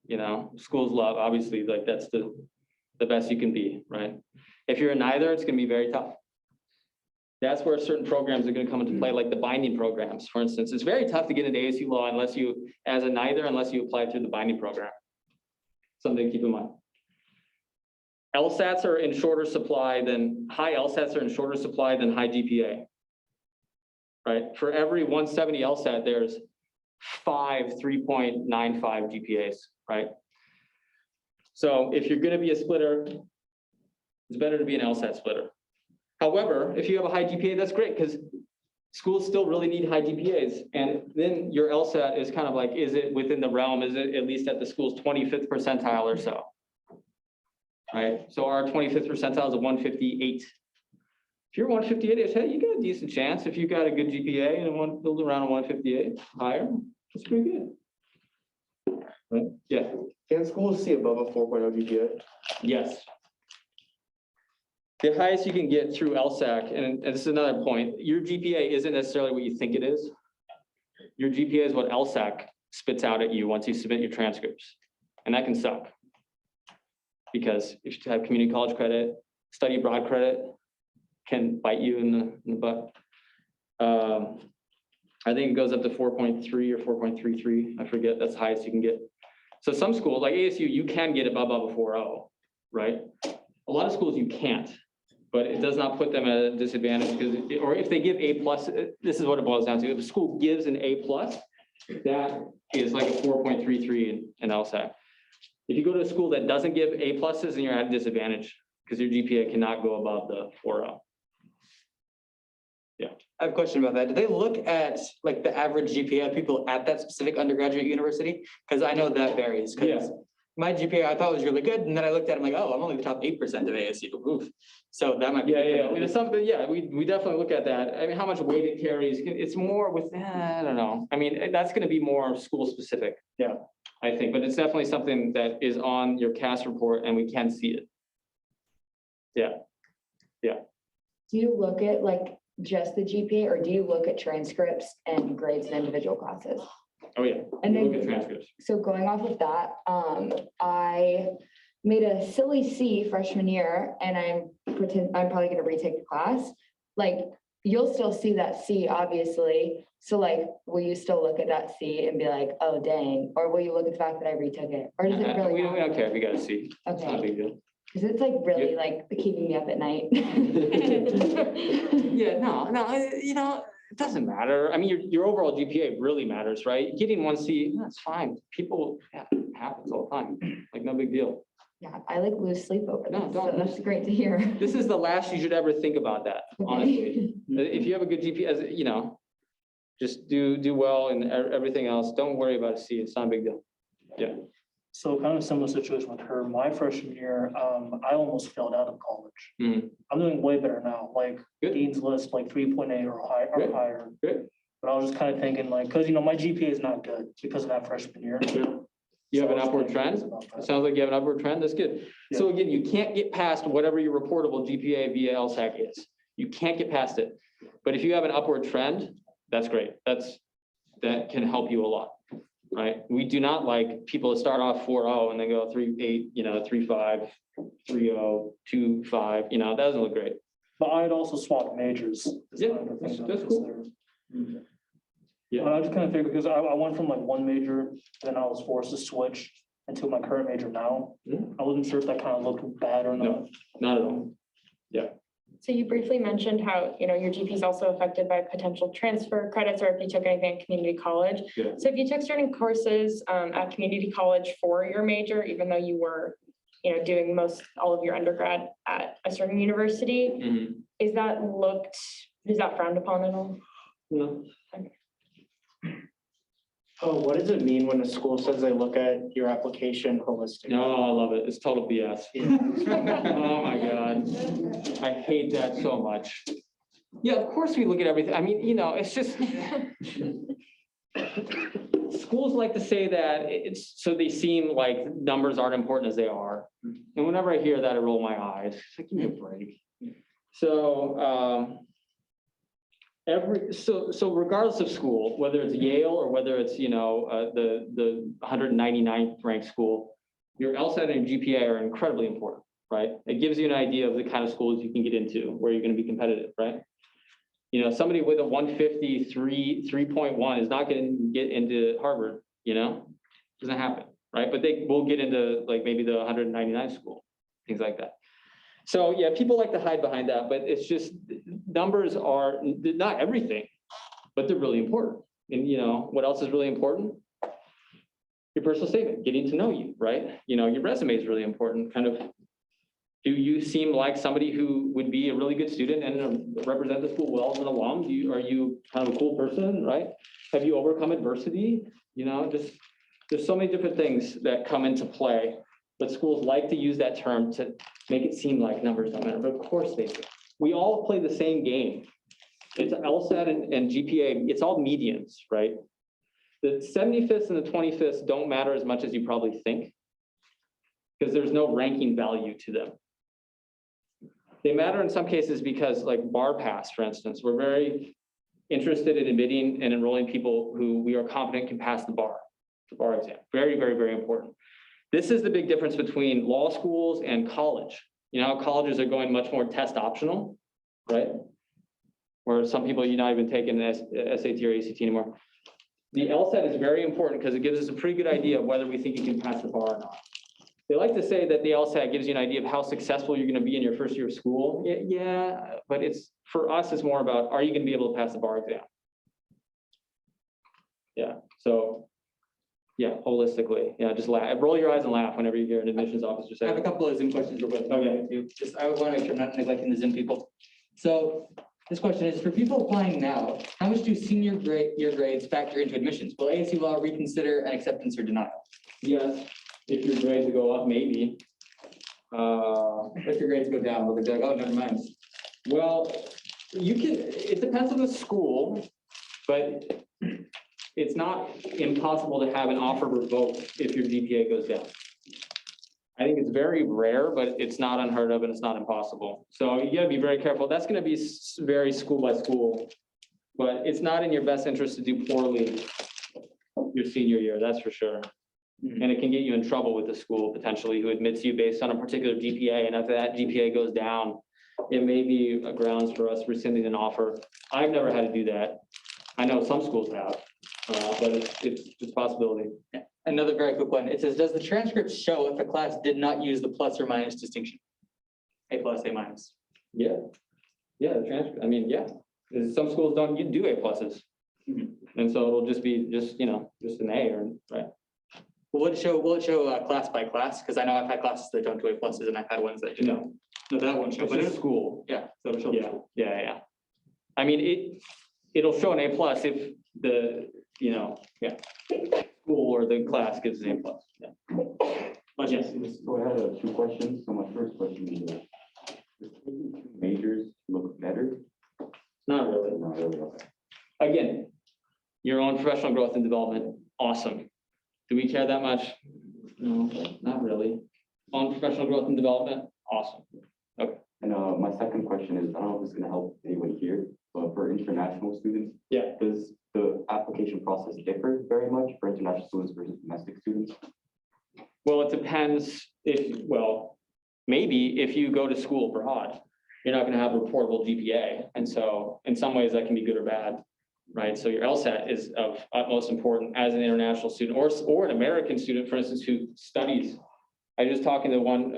You know, schools love, obviously, like that's the best you can be, right? If you're a neither, it's gonna be very tough. That's where certain programs are going to come into play, like the binding programs, for instance. It's very tough to get into ASU law unless you, as a neither, unless you apply through the binding program. Something to keep in mind. LSATs are in shorter supply than, high LSATs are in shorter supply than high GPA. Right? For every 170 LSAT, there's 5 3.95 GPAs, right? So if you're going to be a splitter, it's better to be an LSAT splitter. However, if you have a high GPA, that's great because schools still really need high GPAs. And then your LSAT is kind of like, is it within the realm? Is it at least at the school's 25th percentile or so? Right? So our 25th percentile is a 158. If you're 158, hey, you got a decent chance. If you've got a good GPA and want to build around a 158 higher, that's pretty good. Right? Yeah. Can schools see above a 4.0 GPA? Yes. The highest you can get through LSAC, and this is another point, your GPA isn't necessarily what you think it is. Your GPA is what LSAC spits out at you once you submit your transcripts. And that can suck. Because if you have community college credit, study abroad credit can bite you in the butt. I think it goes up to 4.3 or 4.33. I forget, that's the highest you can get. So some schools like ASU, you can get above a 4.0, right? A lot of schools you can't, but it does not put them at a disadvantage because, or if they give A+, this is what it boils down to. If a school gives an A+, that is like a 4.33 in LSAT. If you go to a school that doesn't give A+, then you're at a disadvantage because your GPA cannot go above the 4.0. I have a question about that. Do they look at like the average GPA of people at that specific undergraduate university? Because I know that varies. 'Cause Yeah. my GPA I thought was really good, and then I looked at it, I'm like, oh, I'm only the top 8% of ASU. Oof. So that might be. Yeah, different. it's something, we definitely look at that. I mean, how much weight it carries, it's more with, I don't know. I mean, that's gonna be more school specific. Yeah. I think, but it's definitely something that is on your CAS report and we can see it. Yeah. Do you look at like just the GPA or do you look at transcripts and grades in individual classes? Oh, yeah. And You then- look at transcripts. So going off of that, I made a silly C freshman year and I'm probably gonna retake the class. Like, you'll still see that C, obviously. So like, will you still look at that C and be like, oh, dang? Or will you look at the fact that I retook it? Or does it really? We don't care if you got a C. It's not a Okay, big deal. because it's like really like keeping me up at night. Yeah, no, it doesn't matter. I mean, your overall GPA really matters, right? Getting one C, that's fine. People, it happens all the time. Like, no big deal. Yeah, I like lose sleep over No, this, so don't. that's great to hear. This is the last you should ever think about that, honestly. If you have a good GPA, just do well and everything else. Don't worry about a C. It's not a big deal. Yeah. So kind of similar situation with her. My freshman year, I almost failed out of college. Mhm. I'm doing way better now, like Good. Dean's List, like 3.8 or Good. higher. Good. But I was just kind of thinking like, because my GPA is not good because of that freshman year. You have So an I was upward thinking trend? about It that. sounds like you have an upward trend. That's good. So again, you can't get past whatever your reportable GPA via LSAC is. You can't get past it. But if you have an upward trend, that's great. That can help you a lot, right? We do not like people to start off 4.0 and then go 3.8, 3.5, 3.0, 2.5, that doesn't look great. But I had also swapped majors. Yeah, that's cool. Yeah. But I just kind of figured, because I went from like one major, then I was forced to switch into my current major now. Mhm. I wasn't sure if that kind of looked bad or not. No, not at all. So you briefly mentioned how, your GP is also affected by potential transfer credits or if you took anything at community college. Yeah. So if you took certain courses at community college for your major, even though you were, doing all of your undergrad at a certain university, Mhm. is that frowned upon at all? No. Oh, what does it mean when a school says they look at your application holistically? No, I love it. It's total BS. Oh my God. I hate that so much. Yeah, of course we look at everything. I mean, it's just. Schools like to say that it's, so they seem like numbers aren't important as they are. And whenever I hear that, I roll my eyes. It's like, give me a break. So, so regardless of school, whether it's Yale or whether it's, the 199th ranked school, your LSAT and GPA are incredibly important, right? It gives you an idea of the kind of schools you can get into, where you're going to be competitive, right? Somebody with a 3.1 is not going to get into Harvard, doesn't happen, right? But they will get into like maybe the 199th school, things like that. So yeah, people like to hide behind that, but it's just numbers are not everything, but they're really important. And what else is really important? Your personal statement, getting to know you, right? Your resume is really important. Kind of, do you seem like somebody who would be a really good student and represent the school well as an alum? Are you kind of a cool person, right? Have you overcome adversity? There's so many different things that come into play, but schools like to use that term to make it seem like numbers don't matter, but of course they do. We all play the same game. It's LSAT and GPA, it's all medians, right? The 75th and the 25th don't matter as much as you probably think, because there's no ranking value to them. They matter in some cases because, like bar pass, for instance, we're very interested in admitting and enrolling people who we are confident can pass the bar exam. Very, very, very important. This is the big difference between law schools and college. Colleges are going much more test optional, right? where some people, you're not even taking SAT or ACT anymore. The LSAT is very important because it gives us a pretty good idea of whether we think you can pass the bar or not. They like to say that the LSAT gives you an idea of how successful you're going to be in your first year of school. Yeah, but for us, it's more about, are you going to be able to pass the bar exam? Yeah, so, yeah, holistically, yeah, just laugh, roll your eyes and laugh whenever you hear an admissions officer say. I have a couple of Zoom questions real quick. Okay. Just, I want to make sure I'm not neglecting the Zoom people. So this question is, for people applying now, how much do senior year grades factor into admissions? Will ASU law reconsider an acceptance or denial? Yes, if your grades go up, maybe. If your grades go down, will they be like, oh, never mind? Well, it depends on the school, but it's not impossible to have an offer revoked if your GPA goes down. I think it's very rare, but it's not unheard of and it's not impossible. So you gotta be very careful. That's gonna be very school by school, but it's not in your best interest to do poorly your senior year, that's for sure. And it can get you in trouble with the school potentially who admits you based on a particular GPA. And if that GPA goes down, it may be a grounds for us rescinding an offer. I've never had to do that. I know some schools have, but it's a possibility. Another very quick one. It says, does the transcript show if a class did not use the plus or minus distinction? A plus, A minus. Yeah. Yeah, the transcript, I mean, yeah. Some schools don't, you do A pluses. And so it'll just be just an A or, right? Well, will it show class by class? Because I know I've had classes that don't do A pluses and I've had ones that do. No. No, that won't show, But but it's it's, school. yeah, so it'll show. the school. Yeah. I mean, it'll show an A plus if the, school or the class gives an A plus. Yeah. But yes, So I had two questions. So my first question is, does taking two majors look better? Not really. Not really, okay. Again, your own professional growth and development, awesome. Do we care that much? No, not really. On professional growth and development, awesome. And my second question is, I don't know if this is gonna help anyone here, but for international students, Yeah. does the application process differ very much for international students versus domestic students? Well, it depends maybe if you go to school abroad, you're not gonna have a reportable GPA. And so in some ways that can be good or bad, right? So your LSAT is of utmost importance as an international student or an American student, for instance, who studies. I was just talking to one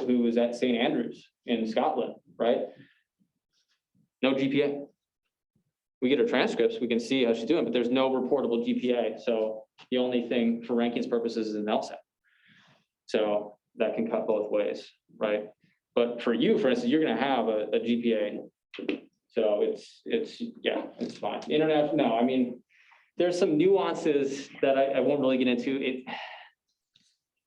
who was at St. Andrews in Scotland, right? No GPA. We get her transcripts, we can see how she's doing, but there's no reportable GPA. So the only thing for rankings purposes is an LSAT. So that can cut both ways, right? But for you, for instance, you're gonna have a GPA. So it's fine. International, no, I mean, there's some nuances that I won't really get into.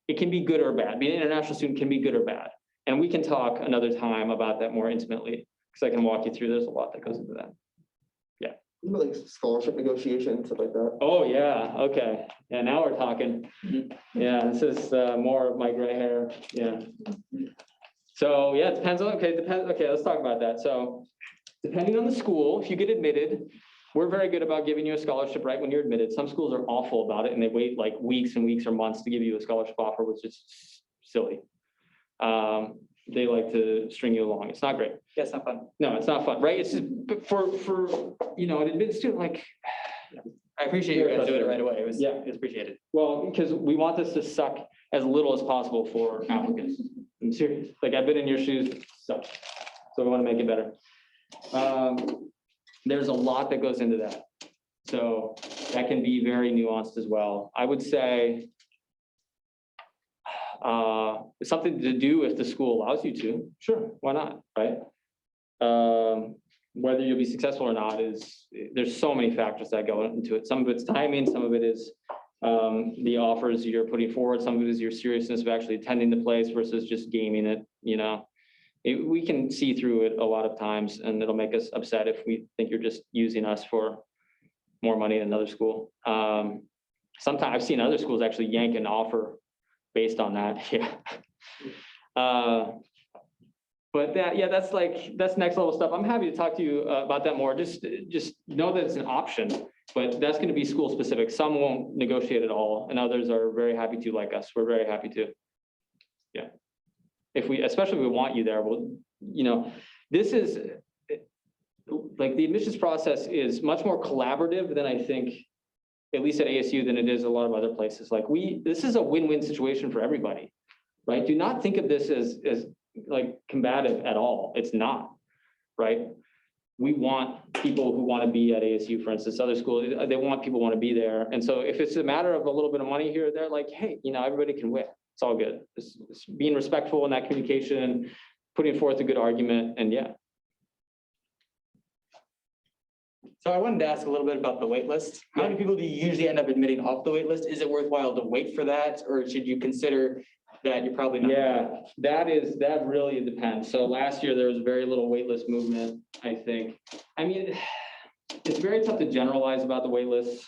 It can be good or bad. Being an international student can be good or bad. And we can talk another time about that more intimately, because I can walk you through, there's a lot that goes into that. Like scholarship negotiations, stuff like that. Oh, yeah, okay. Yeah, now we're talking. Yeah, this is more of my gray hair, yeah. So, yeah, it depends on, okay, let's talk about that. So depending on the school, if you get admitted, we're very good about giving you a scholarship right when you're admitted. Some schools are awful about it and they wait like weeks and weeks or months to give you a scholarship offer, which is silly. They like to string you along. It's not great. Yeah, it's not fun. No, it's not fun, right? It's just for an admitted student, like, I appreciate you guys doing it right away. It's appreciated. well, because we want this to suck as little as possible for applicants. I'm serious. Like, I've been in your shoes, it sucks. So we want to make it better. There's a lot that goes into that. So that can be very nuanced as well. I would say it's something to do if the school allows you to. Sure, why not, right? Whether you'll be successful or not there's so many factors that go into it. Some of it's timing, some of it is the offers you're putting forward, some of it is your seriousness of actually attending the place versus just gaming it, we can see through it a lot of times and it'll make us upset if we think you're just using us for more money than another school. Sometimes I've seen other schools actually yank an offer based on that, yeah. But that's next level stuff. I'm happy to talk to you about that more. Just know that it's an option, but that's going to be school specific. Some won't negotiate at all, and others are very happy to, like us. We're very happy to. Yeah, especially if we want you there. Well, this is like the admissions process is much more collaborative than I think, at least at ASU, than it is a lot of other places. Like this is a win-win situation for everybody, right? Do not think of this as like combative at all. It's not, right? We want people who want to be at ASU, for instance, other schools, they want people who want to be there. And so if it's a matter of a little bit of money here or there, like, hey, everybody can win. It's all good. It's being respectful in that communication, putting forth a good argument, and yeah. So I wanted to ask a little bit about the wait list. How many people do you usually end up admitting off the wait list? Is it worthwhile to wait for that, or should you consider that you're probably not? Yeah, that really depends. So last year, there was very little waitlist movement, I think. I mean, it's very tough to generalize about the wait lists.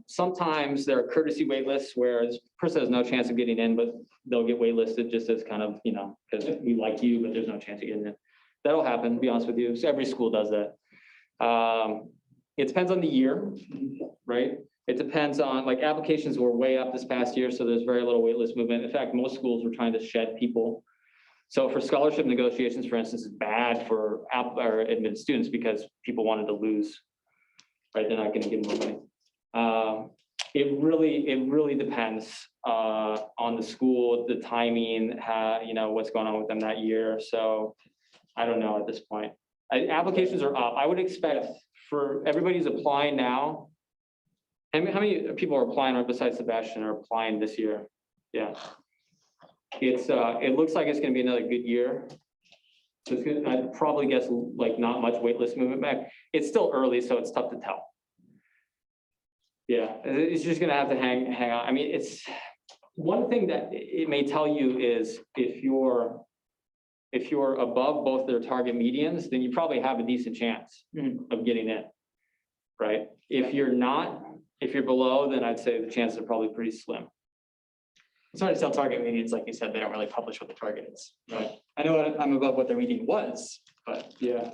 Sometimes there are courtesy wait lists where this person has no chance of getting in, but they'll get waitlisted just as kind of, because we like you, but there's no chance of getting in. That'll happen, to be honest with you. So every school does that. It depends on the year, right? It depends on, like, applications were way up this past year, so there's very little waitlist movement. In fact, most schools were trying to shed people. So for scholarship negotiations, for instance, it's bad for admitted students because people wanted to lose, right? They're not going to give them money. It really depends on the school, the timing, what's going on with them that year. So I don't know at this point. Applications are up. I would expect for everybody who's applying now. How many people are applying right besides Sebastian are applying this year? Yeah. It looks like it's going to be another good year. So it's good. I'd probably guess like not much waitlist movement back. It's still early, so it's tough to tell. Yeah, it's just gonna have to hang on. I mean, it's one thing that it may tell you is if you're above both their target medians, then you probably have a decent chance of getting in, right? If you're not, if you're below, then I'd say the chances are probably pretty slim. It's hard to tell target medians, like you said, they don't really publish what the target is. Right. I know I'm above what their median was, but yeah.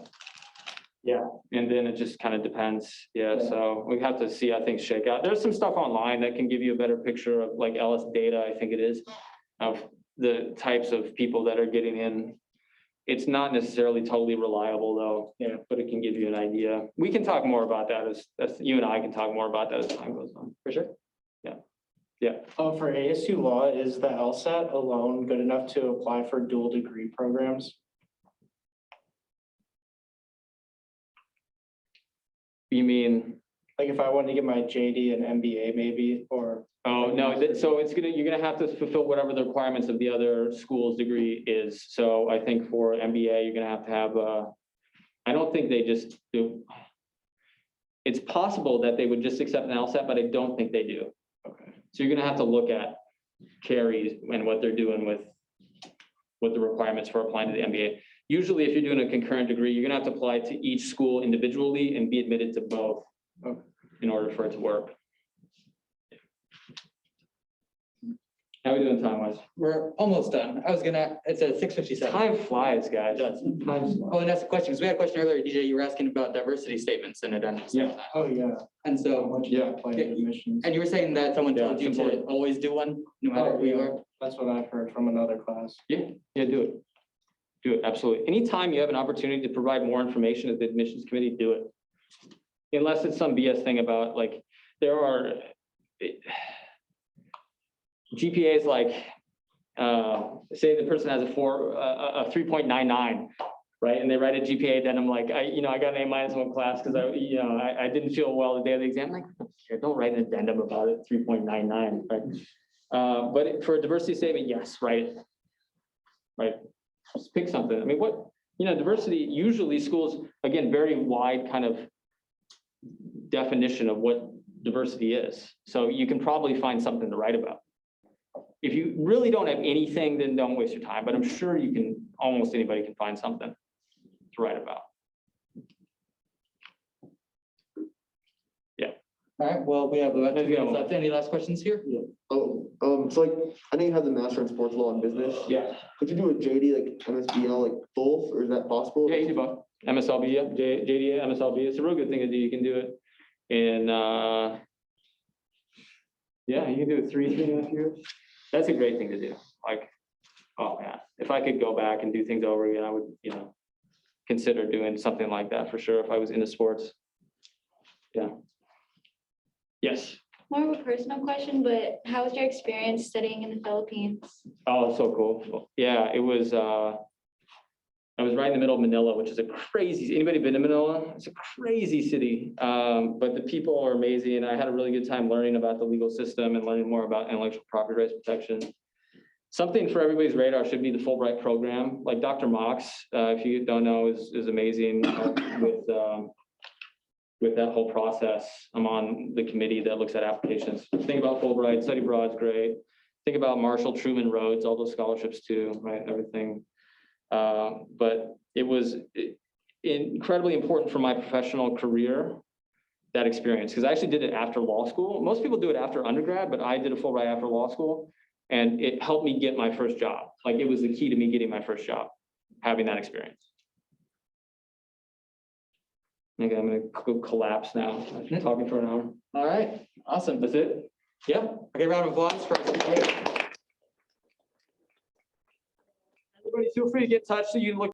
Yeah, and then it just kind of depends. Yeah, so we have to see how things shake out. There's some stuff online that can give you a better picture of like LS data, I think it is, of the types of people that are getting in. It's not necessarily totally reliable though, but it can give you an idea. We can talk more about that as you and I can talk more about that as time goes on. For sure. Yeah. Yeah. For ASU law, is the LSAT alone good enough to apply for dual degree programs? You mean? Like if I wanted to get my JD and MBA maybe, or? Oh, no, so you're gonna have to fulfill whatever the requirements of the other school's degree is. So I think for MBA, you're gonna have I don't think they just do. It's possible that they would just accept an LSAT, but I don't think they do. Okay. So you're gonna have to look at carries and what they're doing with what the requirements for applying to the MBA. Usually, if you're doing a concurrent degree, you're gonna have to apply to each school individually and be admitted to both in order for it to work. How are we doing time-wise? we're almost done. It's at 6:57. Time flies, guys. Oh, and that's the question, because we had a question earlier, DJ, you were asking about diversity statements in addendums. Yeah. Oh, yeah. And so, and you were saying that someone Yeah, told you it's to important. always do one, no matter who you are. That's what I've heard from another class. Yeah, do it. Do it, absolutely. Anytime you have an opportunity to provide more information to the admissions committee, do it. Unless it's some BS thing about like, there are GPAs like, say the person has a 3.99, right? And they write a GPA, then I'm like, I got an A- in one class because I didn't feel well the day of the exam. I'm like, don't write an addendum about it, 3.99, right? But for a diversity statement, yes, write it. Right? Just pick something. I mean, diversity, usually schools, again, very wide kind of definition of what diversity is. So you can probably find something to write about. If you really don't have anything, then don't waste your time, but I'm sure almost anybody can find something to write about. Yeah. All right, well, we have about 2 minutes left. Any last questions here? Yeah. So like, I know you have the master in sports law and business. Yeah. Could you do a JD like MSBL, like both, or is that possible? Yeah, you can do both. MSLB, yeah, JD, MSLB. It's a real good thing to do. You can do it in, yeah, you can do it 3.5 years. That's a great thing to do. Like, oh man, if I could go back and do things over again, I would, consider doing something like that for sure if I was into sports. Yeah. Yes. More of a personal question, but how was your experience studying in the Philippines? Oh, so cool. Yeah, it was, I was right in the middle of Manila, which is a crazy, anybody been to Manila? It's a crazy city. But the people are amazing. I had a really good time learning about the legal system and learning more about intellectual property rights protection. Something for everybody's radar should be the Fulbright program. Like Dr. Mox, if you don't know, is amazing with that whole process. I'm on the committee that looks at applications. Think about Fulbright, study abroad is great. Think about Marshall, Truman, Rhodes, all those scholarships too, right? Everything. But it was incredibly important for my professional career, that experience, because I actually did it after law school. Most people do it after undergrad, but I did a Fulbright after law school, and it helped me get my first job. Like it was the key to me getting my first job, having that experience. Okay, I'm gonna collapse now. I've been talking for an hour. All right, awesome. That's it? Yeah. Okay, round of applause for our speaker. Everybody feel free to get in touch so you can look